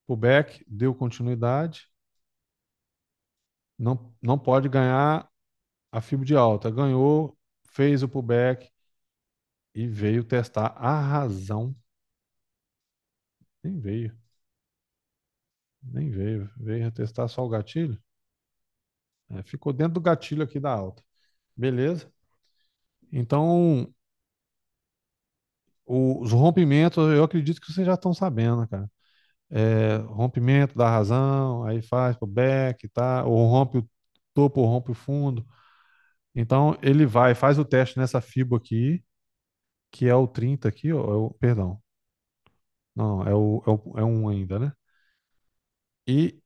pullback, deu continuidade, não pode ganhar a fibra de alta. Ganhou, fez o pullback e veio testar a razão. Nem veio, nem veio. Veio testar só o gatilho. É, ficou dentro do gatilho aqui da alta. Beleza? Então, os rompimentos, eu acredito que vocês já estão sabendo, cara. Rompimento da razão, aí faz pro back, tá? Ou rompe o topo, ou rompe o fundo. Então, ele vai, faz o teste nessa fibra aqui, que é o 30 aqui, ó, perdão. Não, é um ainda, né? E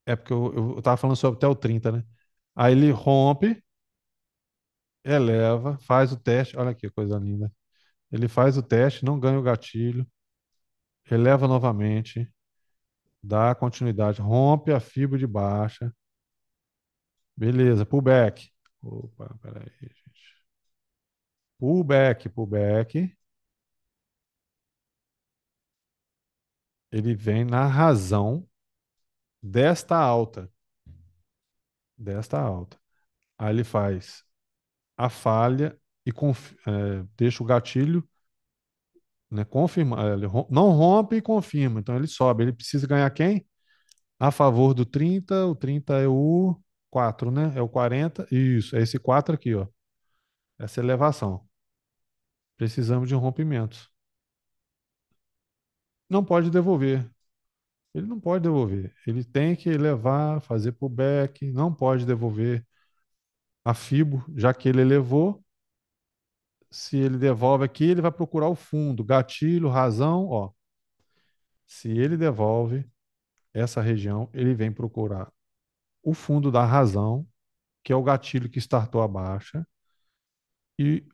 é porque eu tava falando sobre até o 30, né? Aí ele rompe, eleva, faz o teste. Olha aqui, coisa linda. Ele faz o teste, não ganha o gatilho, eleva novamente, dá continuidade, rompe a fibra de baixa. Beleza, pullback. Opa, peraí, gente. Pullback, pullback. Ele vem na razão desta alta. Desta alta. Aí ele faz a falha e deixa o gatilho, né, confirma, não rompe e confirma. Então ele sobe. Ele precisa ganhar quem? A favor do 30. O 30 é o 4, né? É o 40. Isso, é esse 4 aqui, ó. Essa elevação. Precisamos de um rompimento. Não pode devolver. Ele não pode devolver. Ele tem que levar, fazer pullback, não pode devolver a FIBO, já que ele elevou. Se ele devolve aqui, ele vai procurar o fundo, gatilho, razão, ó. Se ele devolve essa região, ele vem procurar o fundo da razão, que é o gatilho que startou a baixa, e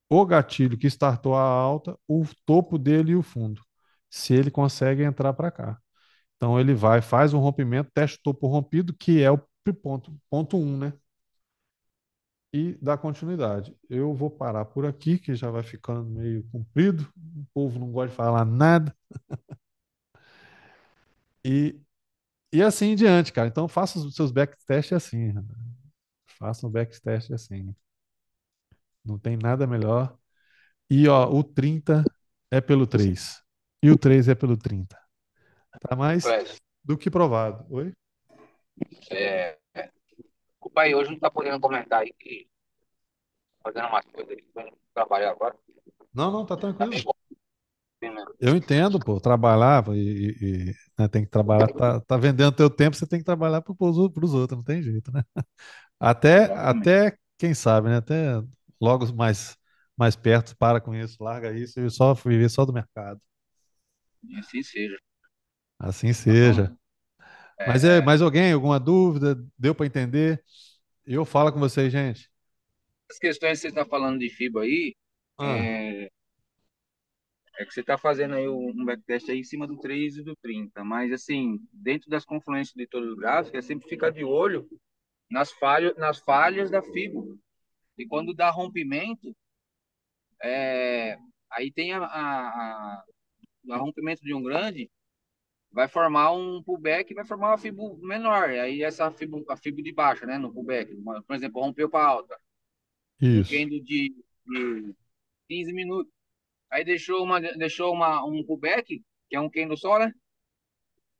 o gatilho que startou a alta, o topo dele e o fundo. Se ele consegue entrar para cá. Então ele vai, faz um rompimento, testa o topo rompido, que é o ponto 1, né? E dá continuidade. Eu vou parar por aqui, que já vai ficando meio comprido. O povo não gosta de falar nada. E, e assim em diante, cara. Então faça os seus backtest assim. Faça um backtest assim. Não tem nada melhor. E ó, o 30 é pelo 3. E o 3 é pelo 30. Tá mais Fred, do que provado. Oi? é, O pai hoje não tá podendo comentar aí que tá fazendo umas coisas aí, foi trabalhar agora. Não, não, tá Tá bem tranquilo. bom, né? Eu entendo, pô, trabalhar né, tem que trabalhar, tá vendendo teu tempo, você tem que trabalhar pros outros, não tem jeito, né? Exatamente. Até, quem sabe, né? Até logo mais perto, para com isso, larga isso e só viver só do mercado. E assim seja. Assim Nós vamos. seja. Mas mais alguém, alguma dúvida? Deu para entender? Eu falo com vocês, gente. As questões que você está falando de FIBA aí, Ah, é que você está fazendo aí um backtest aí em cima do 3 e do 30, mas assim, dentro das confluências de todo o gráfico, é sempre ficar de olho nas falhas da FIBA. E quando dá rompimento, é, aí tem a rompimento de um grande, vai formar um pullback e vai formar uma FIBA menor. Aí essa FIBA, a FIBA de baixa, né, no pullback. Por exemplo, rompeu para alta, um isso, candle de 15 minutos. Aí um pullback, que é um candle só, né?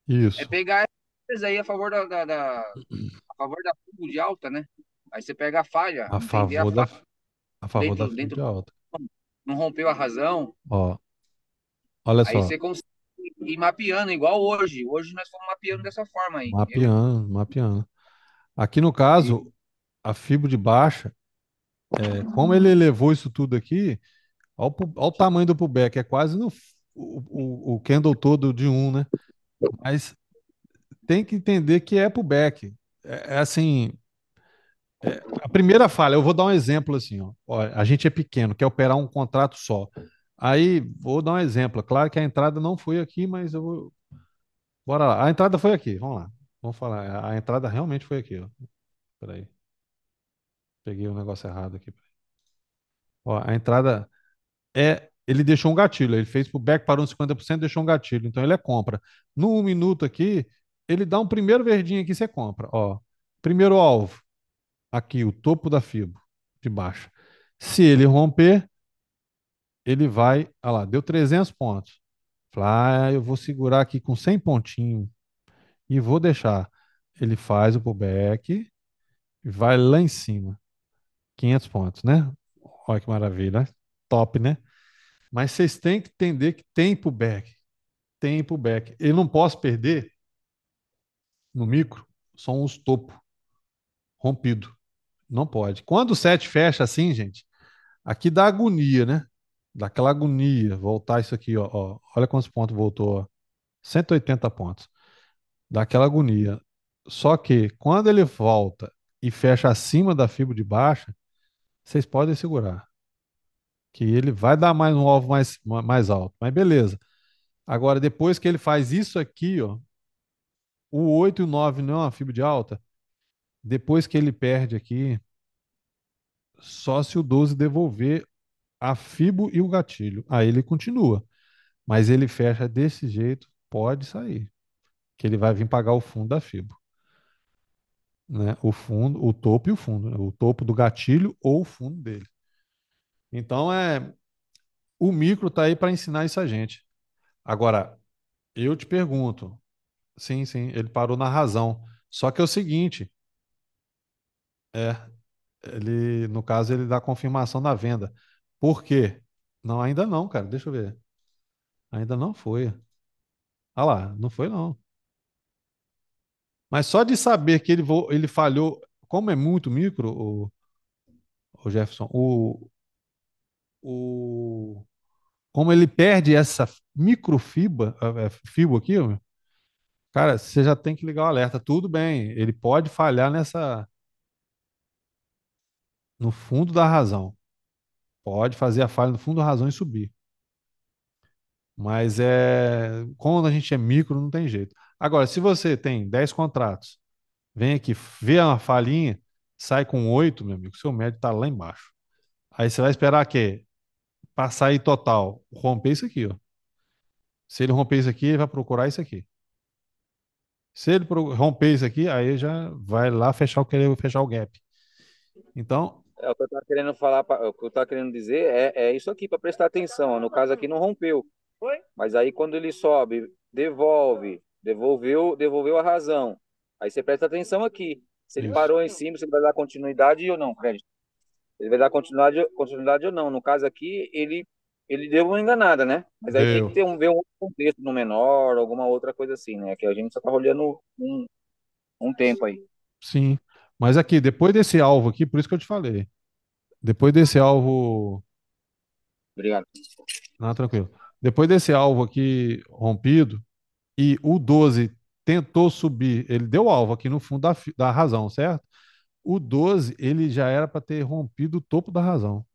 É isso. pegar essa aí a favor a favor da FIBA de alta, né? Aí você pega a falha, A entender a favor da, falha a favor da fibra dentro de alta. não rompeu a razão. Ó, olha Aí só, você consegue ir mapeando, igual hoje. Hoje nós fomos mapeando dessa forma aí. Eu mapeando, mapeando. Aqui no mapeei. caso, a fibra de baixa, como ele elevou isso tudo aqui, olha o tamanho do pullback, é quase o candle todo de um, né? Mas tem que entender que é pullback. É assim, a primeira falha, eu vou dar um exemplo assim, ó. Olha, a gente é pequeno, quer operar um contrato só. Aí, vou dar um exemplo. Claro que a entrada não foi aqui, mas eu vou. Bora lá. A entrada foi aqui, vamos lá. Vamos falar. A entrada realmente foi aqui, ó. Peraí. Peguei o negócio errado aqui. Ó, a entrada Ele deixou um gatilho. Ele fez pro back, parou em 50%, deixou um gatilho. Então ele é compra. No 1 minuto aqui, ele dá um primeiro verdinho aqui, você compra. Ó, primeiro alvo. Aqui, o topo da fibra de baixo. Se ele romper, ele vai. Olha lá, deu 300 pontos. Fala, eu vou segurar aqui com 100 pontinhos e vou deixar. Ele faz o pullback e vai lá em cima. 500 pontos, né? Olha que maravilha, né? Top, né? Mas vocês têm que entender que tem pullback. Tem pullback. Eu não posso perder no micro, são os topos rompido. Não pode. Quando o set fecha assim, gente, aqui dá agonia, né? Dá aquela agonia. Voltar isso aqui, ó. Olha quantos pontos voltou, ó. 180 pontos. Dá aquela agonia. Só que quando ele volta e fecha acima da fibra de baixa, vocês podem segurar. Que ele vai dar mais um alvo mais alto. Mas beleza. Agora, depois que ele faz isso aqui, ó, o 8 e o 9 não é uma fibra de alta. Depois que ele perde aqui, só se o 12 devolver a fibra e o gatilho. Aí ele continua. Mas ele fecha desse jeito, pode sair. Que ele vai vir pagar o fundo da fibra. Né? O fundo, o topo e o fundo. Né? O topo do gatilho ou o fundo dele. Então, o micro está aí para ensinar isso a gente. Agora, eu te pergunto. Sim, sim, ele parou na razão. Só que é o seguinte, é, no caso, ele dá confirmação da venda. Por quê? Não, ainda não, cara. Deixa eu ver. Ainda não foi. Ah lá, não foi não. Mas só de saber que ele falhou, como é muito micro, o Jefferson, o, como ele perde essa microfibra, fibra aqui, ó, cara, você já tem que ligar o alerta. Tudo bem, ele pode falhar no fundo da razão. Pode fazer a falha no fundo da razão e subir. Mas quando a gente é micro, não tem jeito. Agora, se você tem 10 contratos, vem aqui, vê uma falhinha, sai com 8, meu amigo, seu médio está lá embaixo. Aí você vai esperar que passar aí total, romper isso aqui, ó. Se ele romper isso aqui, ele vai procurar isso aqui. Se ele romper isso aqui, aí já vai lá fechar o gap. Então, É o que eu estava querendo falar, o que eu estava querendo dizer é isso aqui para prestar atenção. Ó. No caso aqui não rompeu. Mas aí quando ele sobe, devolveu a razão. Aí você presta atenção aqui. Se ele Isso. parou em cima, se ele vai dar continuidade ou não, Fred. Ele vai dar continuidade ou não. No caso aqui, ele deu uma enganada, né? Mas aí tem que Deu. ter ver um outro contexto no menor, alguma outra coisa assim, né? Que a gente só tá olhando um tempo aí. Sim. Mas aqui, depois desse alvo aqui, por isso que eu te falei. Depois desse alvo. Obrigado. Não, tranquilo. Depois desse alvo aqui rompido, e o 12 tentou subir, ele deu alvo aqui no fundo da razão, certo? O 12 ele já era para ter rompido o topo da razão.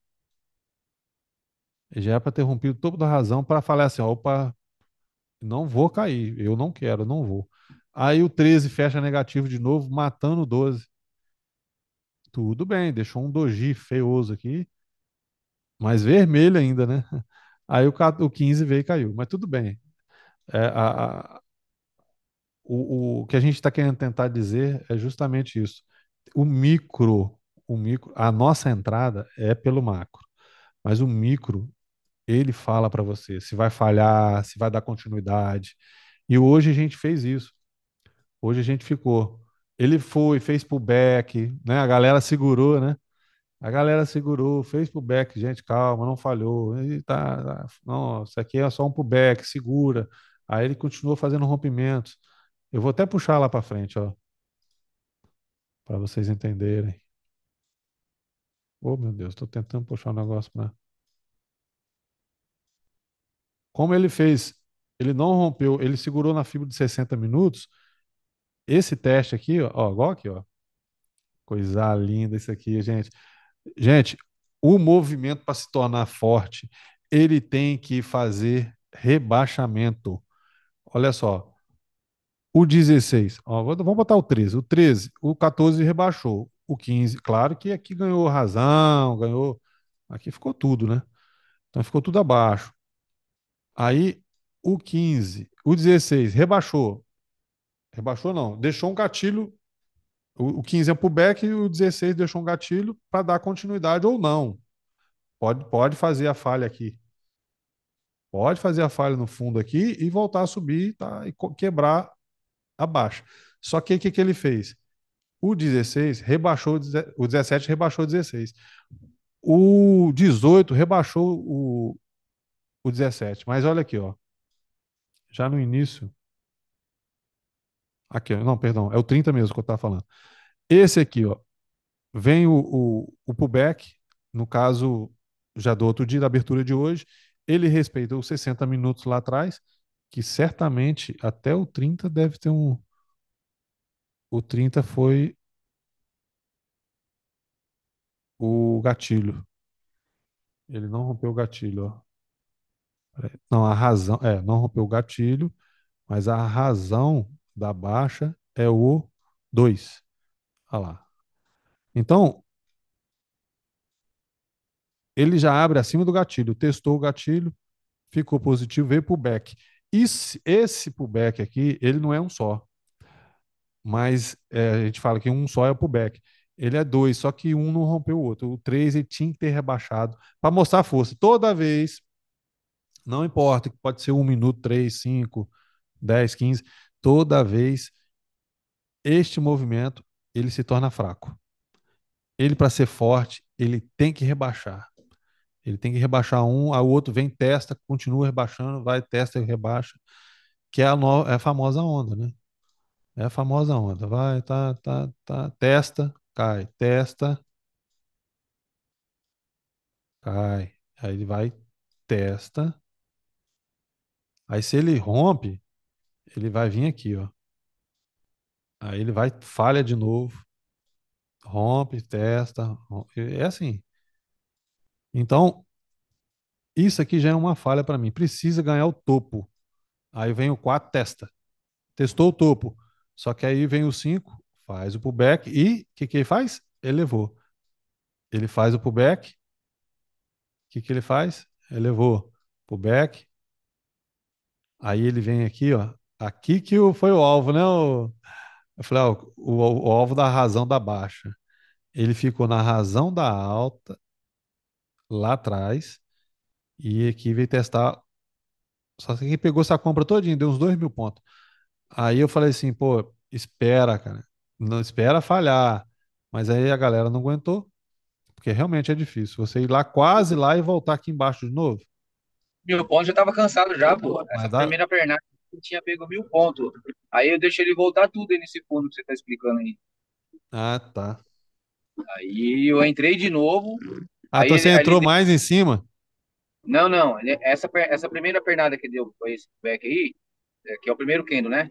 Ele já era para ter rompido o topo da razão para falar assim: opa, não vou cair, eu não quero, não vou. Aí o 13 fecha negativo de novo, matando o 12. Tudo bem, deixou um doji feioso aqui, mas vermelho ainda, né? Aí o 15 veio e caiu, mas tudo bem. É, o que a gente está querendo tentar dizer é justamente isso. O micro, a nossa entrada é pelo macro, mas o micro, ele fala para você se vai falhar, se vai dar continuidade. E hoje a gente fez isso. Hoje a gente ficou. Ele foi, fez pullback, né? A galera segurou, né? A galera segurou, fez pullback, gente, calma, não falhou. Ele não, isso aqui é só um pullback, segura. Aí ele continuou fazendo rompimentos. Eu vou até puxar lá para frente, ó, para vocês entenderem. Oh, meu Deus, estou tentando puxar o negócio para. Como ele fez, ele não rompeu, ele segurou na fibra de 60 minutos. Esse teste aqui, ó, igual aqui, ó. Coisa linda isso aqui, gente. Gente, o movimento para se tornar forte, ele tem que fazer rebaixamento. Olha só, o 16, ó, vamos botar o 13. O 13, o 14 rebaixou. O 15, claro que aqui ganhou razão, ganhou. Aqui ficou tudo, né? Então ficou tudo abaixo. Aí o 15, o 16 rebaixou. Rebaixou não, deixou um gatilho. O 15 é pullback e o 16 deixou um gatilho para dar continuidade ou não. Pode fazer a falha aqui. Pode fazer a falha no fundo aqui e voltar a subir, tá? E quebrar a baixa. Só que o que ele fez? O 16 rebaixou, o 17 rebaixou o 16. O 18 rebaixou o 17. Mas olha aqui, ó. Já no início. Aqui, ó, não, perdão. É o 30 mesmo que eu estava falando. Esse aqui, ó. Vem o pullback. No caso, já do outro dia, da abertura de hoje. Ele respeita os 60 minutos lá atrás. Que certamente até o 30 deve ter um. O 30 foi o gatilho. Ele não rompeu o gatilho, ó. Não, a razão. Não rompeu o gatilho, mas a razão da baixa é o 2. Olha lá. Então, ele já abre acima do gatilho. Testou o gatilho, ficou positivo, veio pro back. Esse pullback aqui, ele não é um só. Mas a gente fala que um só é o pullback. Ele é dois, só que um não rompeu o outro. O 3 ele tinha que ter rebaixado para mostrar força. Toda vez, não importa, que pode ser 1 minuto, 3, 5, 10, 15, toda vez este movimento ele se torna fraco. Ele, para ser forte, ele tem que rebaixar. Ele tem que rebaixar um, aí o outro vem, testa, continua rebaixando, vai, testa e rebaixa, que é é a famosa onda, né? É a famosa onda. Vai, testa, cai, testa, cai. Aí ele vai, testa. Aí se ele rompe, ele vai vir aqui, ó. Aí ele vai, falha de novo, rompe, testa. É assim. Então, isso aqui já é uma falha para mim. Precisa ganhar o topo. Aí vem o 4 testa. Testou o topo. Só que aí vem o 5 faz o pullback e o que ele faz? Elevou. Ele faz o pullback. O que ele faz? Elevou. Pullback. Aí ele vem aqui, ó. Aqui que foi o alvo, né? Eu falei, ó, o alvo da razão da baixa. Ele ficou na razão da alta, lá atrás, e aqui veio testar. Só que ele pegou essa compra todinha, deu uns 2.000 pontos. Aí eu falei assim, pô, espera, cara. não espera falhar. Mas aí a galera não aguentou, porque realmente é difícil. Você ir lá quase lá e voltar aqui embaixo de novo. 1.000 pontos já tava cansado já, pô. Mas Essa dá. primeira pernada eu tinha pego 1.000 pontos. Aí eu deixei ele voltar tudo aí nesse fundo que você tá explicando aí. Ah, tá. Aí eu entrei de novo. Ah, então você Aí ele entrou mais em cima? não, não. Essa primeira pernada que deu foi esse back aí, que é o primeiro Kendo, né?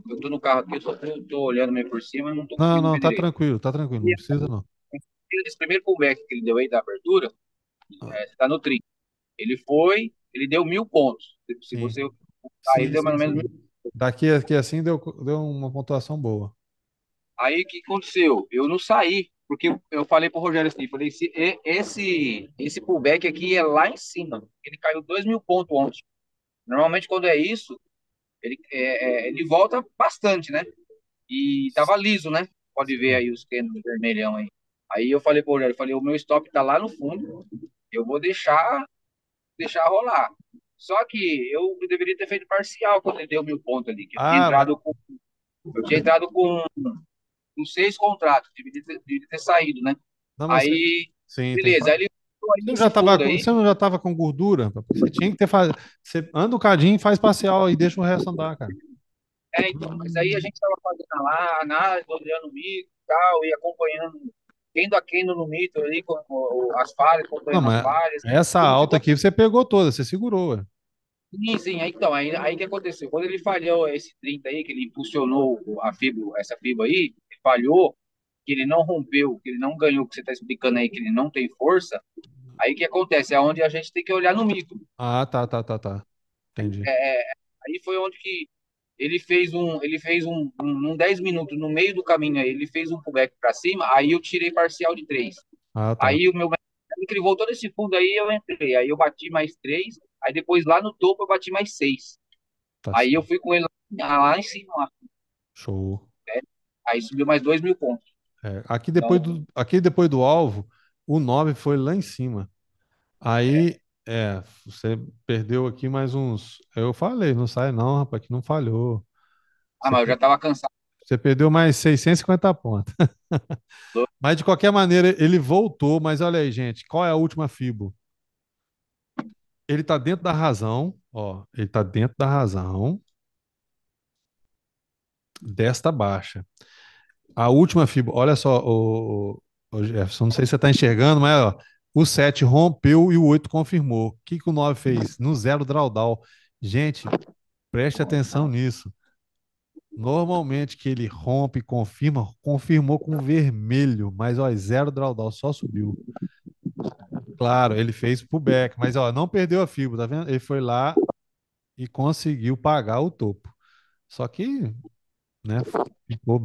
Eu tô no carro aqui, eu só tô olhando meio por cima, não tô Não, conseguindo não, ver direito. tá tranquilo, não E precisa não. esse primeiro pullback que ele deu aí da abertura, Ah, você tá no 30. Ele deu 1.000 pontos. Se sim, você. Aí ele sim, deu mais sim, ou menos. sim. Daqui assim deu uma pontuação boa. Aí o que aconteceu? Eu não saí, porque eu falei pro Rogério assim, falei, esse pullback aqui é lá em cima. Ele caiu 2.000 pontos ontem. Normalmente quando é isso, ele volta bastante, né? E tava liso, né? Pode ver Sim. aí os canos vermelhão aí. Aí eu falei pro Rogério, eu falei, o meu stop tá lá no fundo, eu vou deixar rolar. Só que eu deveria ter feito parcial quando ele deu 1.000 pontos ali, que Ah, eu tinha entrado com 6 contratos, deveria ter saído, né? não, mas Aí, sim, tem que beleza, aí ele ficou aí nesse fundo aí. você não já tava com gordura, pô, porque você tinha que ter você anda um cadinho, faz parcial e deixa o resto andar, cara. Então, mas aí a gente tava fazendo lá, análise, olhando o mito e tal, e acompanhando, tendo a Kendo no mito ali, com as falhas, Não, acompanhando as mas falhas. essa Tudo alta ficou. aqui você pegou toda, você segurou, ué. Sim, sim, aí, então, aí que aconteceu? Quando ele falhou esse 30 aí, que ele impulsionou essa fibra aí, falhou, que ele não rompeu, que ele não ganhou, que você está explicando aí, que ele não tem força, aí o que acontece? É onde a gente tem que olhar no micro. Ah, tá. Entendi. Aí foi onde que ele fez um 10 minutos no meio do caminho aí, ele fez um pullback para cima, aí eu tirei parcial de 3. Ah, tá. Aí o meu que ele voltou desse fundo aí, eu entrei. Aí eu bati mais 3. Aí depois lá no topo eu bati mais 6. Tá Aí eu certo. fui com ele lá em cima, lá, Show. né? Aí subiu mais 2.000 pontos. É, Então, aqui depois do alvo, o 9 foi lá em cima. Aí, você perdeu aqui mais uns. Eu falei, não sai não, rapaz, que não falhou. Você, mas eu já per- tava cansado. você perdeu mais 650 pontos. Mas de qualquer maneira, ele voltou. Mas olha aí, gente, qual é a última FIBO? Ele tá dentro da razão, ó. Ele tá dentro da razão desta baixa. A última FIBO, olha só, o Jefferson, não sei se você está enxergando, mas ó, o 7 rompeu e o 8 confirmou. O que que o 9 fez? No zero drawdown. Gente, preste atenção nisso. Normalmente que ele rompe e confirma, confirmou com vermelho, mas ó, zero drawdown, só subiu. Claro, ele fez pullback, mas ó, não perdeu a FIBO, tá vendo? Ele foi lá e conseguiu pagar o topo. Só que, né, ficou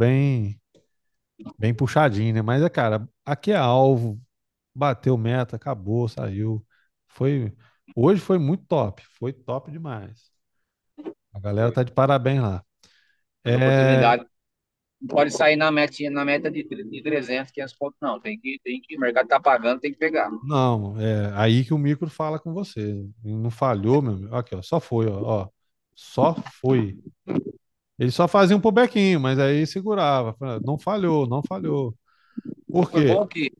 bem puxadinho, né? Mas, cara, aqui é alvo, bateu meta, acabou, saiu. Foi, hoje foi top demais. A galera Foi tá de parabéns lá. uma É, oportunidade. Não pode sair na meta de 300, 500 pontos, não. O mercado tá pagando, tem que pegar. não, é aí que o micro fala com você. Não falhou, meu amigo. Aqui, ó, só foi, ó, só foi. Ele só fazia um pullbackinho, mas aí segurava. Não falhou, não falhou. Por Foi quê? bom que,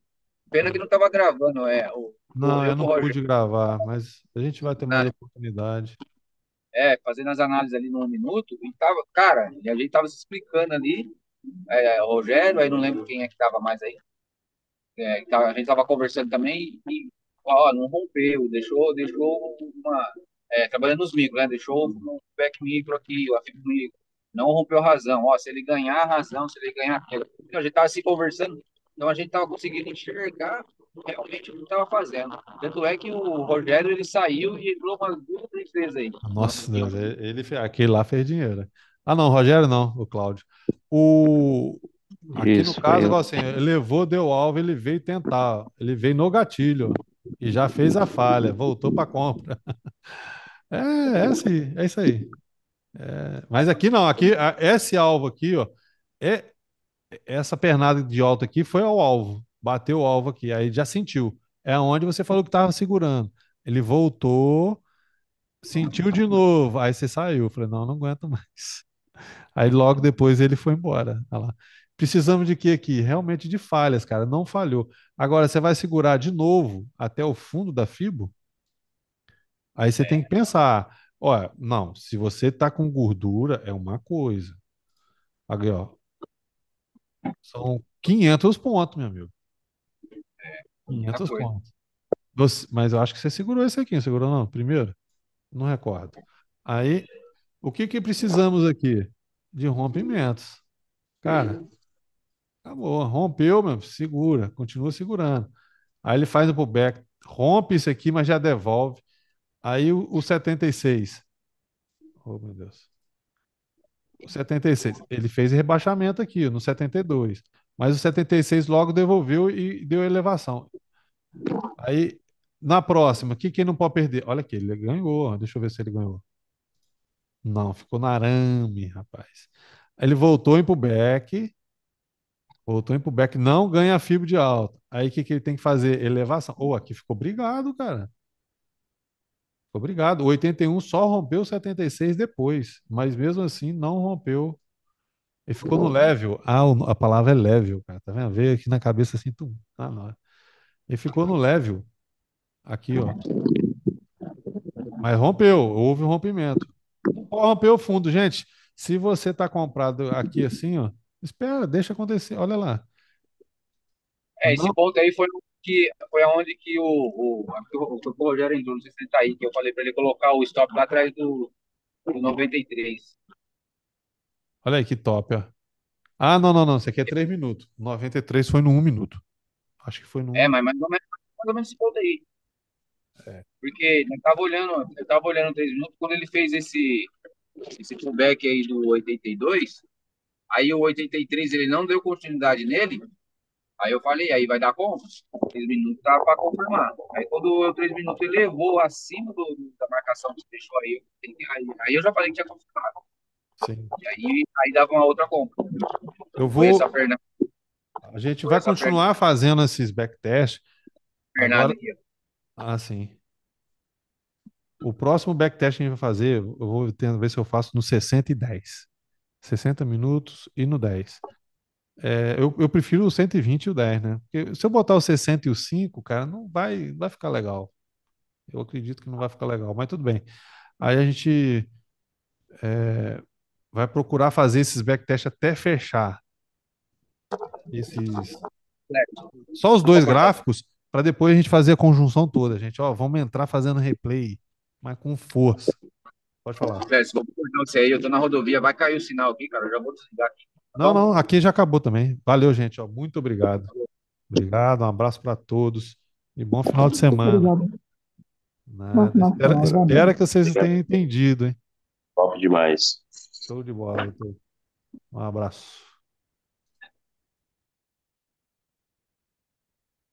pena que não tava gravando, Não, eu eu com não o Rogério, pude gravar, mas a gente vai ter mais né, oportunidade. fazendo as análises ali no 1 minuto, e tava, cara, e a gente tava se explicando ali, o Rogério, aí não lembro quem é que tava mais aí, a gente tava conversando também e, ó, não rompeu, deixou trabalhando nos micros, né? Deixou um back micro aqui, o FIB micro, não rompeu a razão, ó, se ele ganhar a razão, se ele ganhar aquilo. Então, a gente tava se conversando, então a gente tava conseguindo enxergar realmente o que tava fazendo. Tanto é que o Rogério, ele saiu e entrou umas 2, 3 vezes aí. Nossa, Deus, aquele lá fez dinheiro. Ah, não, Rogério não, o Cláudio. O, aqui no Isso, foi caso, eu. igual assim, ele levou, deu alvo, ele veio tentar, ó. Ele veio no gatilho, ó, e já fez a falha, voltou para compra. É assim, é isso aí. Mas aqui não, aqui, esse alvo aqui, ó, é, essa pernada de alta aqui foi ao alvo, bateu o alvo aqui, aí já sentiu. É onde você falou que estava segurando. Ele voltou, sentiu de novo, aí você saiu. Eu falei, não, não aguento mais. Aí logo depois ele foi embora. Olha lá. Precisamos de quê aqui? Realmente de falhas, cara. Não falhou. Agora, você vai segurar de novo até o fundo da fibo? Aí você tem que pensar. Olha, não, se você tá com gordura, é uma coisa. Aqui, ó, são 500 pontos, meu amigo. Muita 500 coisa. pontos. Mas eu acho que você segurou esse aqui, não segurou não? Primeiro? Não recordo. Aí, o que que precisamos aqui? De rompimentos. Cara, acabou. Rompeu, meu, segura, continua segurando. Aí ele faz o pullback, rompe isso aqui, mas já devolve. Aí o 76. Oh, meu Deus. O 76. Ele fez rebaixamento aqui, no 72. Mas o 76 logo devolveu e deu elevação. Aí, na próxima, o que que ele não pode perder? Olha aqui, ele ganhou. Deixa eu ver se ele ganhou. Não, ficou no arame, rapaz. Ele voltou em pullback, não ganha fibra de alta. Aí o que que ele tem que fazer? Elevação. Ou aqui ficou obrigado, cara. Ficou obrigado. O 81 só rompeu o 76 depois, mas mesmo assim não rompeu. Ele ficou no level. Ah, a palavra é level, cara. Tá vendo? Veio aqui na cabeça assim, tum. Ah, não. Ele ficou no level. Aqui, ó. Mas rompeu, houve um rompimento. Não pode romper o fundo, gente. Se você tá comprado aqui assim, ó, espera, deixa acontecer. Olha lá. Esse Não, ponto aí foi aonde que o Rogério entrou, não sei se ele tá aí, que eu falei para ele colocar o stop lá atrás do 93. olha aí que top, ó. Ah, não, não, não. Isso aqui é 3 minutos. 93 foi no 1 minuto. Acho que foi no É, 1. mas mais ou menos esse ponto aí. É, Porque eu tava olhando 3 minutos, quando ele fez esse pullback aí do 82, aí o 83 ele não deu continuidade nele, aí eu falei, aí vai dar como? 3 minutos tá para confirmar. Aí quando o 3 minutos ele levou acima da marcação que deixou aí, aí eu já falei que tinha confirmado. sim. E aí dava uma outra compra. Eu Foi essa vou. perna, A gente foi vai essa perna, continuar fazendo esses backtests. pernada Agora, aqui. sim. O próximo backtest que a gente vai fazer, eu vou tendo, ver se eu faço no 60 e 10. 60 minutos e no 10. Eu prefiro o 120 e o 10, né? Porque se eu botar o 60 e o 5, cara, não vai ficar legal. Eu acredito que não vai ficar legal, mas tudo bem. Aí a gente é, vai procurar fazer esses backtests até fechar esses. Certo. Só os Vou dois cortar. gráficos, para depois a gente fazer a conjunção toda, gente. Ó, vamos entrar fazendo replay, mas com força. Pode falar. Se vou cortar você aí, eu tô na rodovia, vai cair o sinal aqui, cara. Eu já vou desligar aqui, tá Não, bom? não, aqui já acabou também. Valeu, gente. Ó, muito obrigado. Obrigado, um abraço para todos e bom final de semana. Obrigado. Bom Nada. final de Espera, semana, espera valeu. que vocês tenham entendido, hein? Top demais. Show de bola, doutor. Um abraço.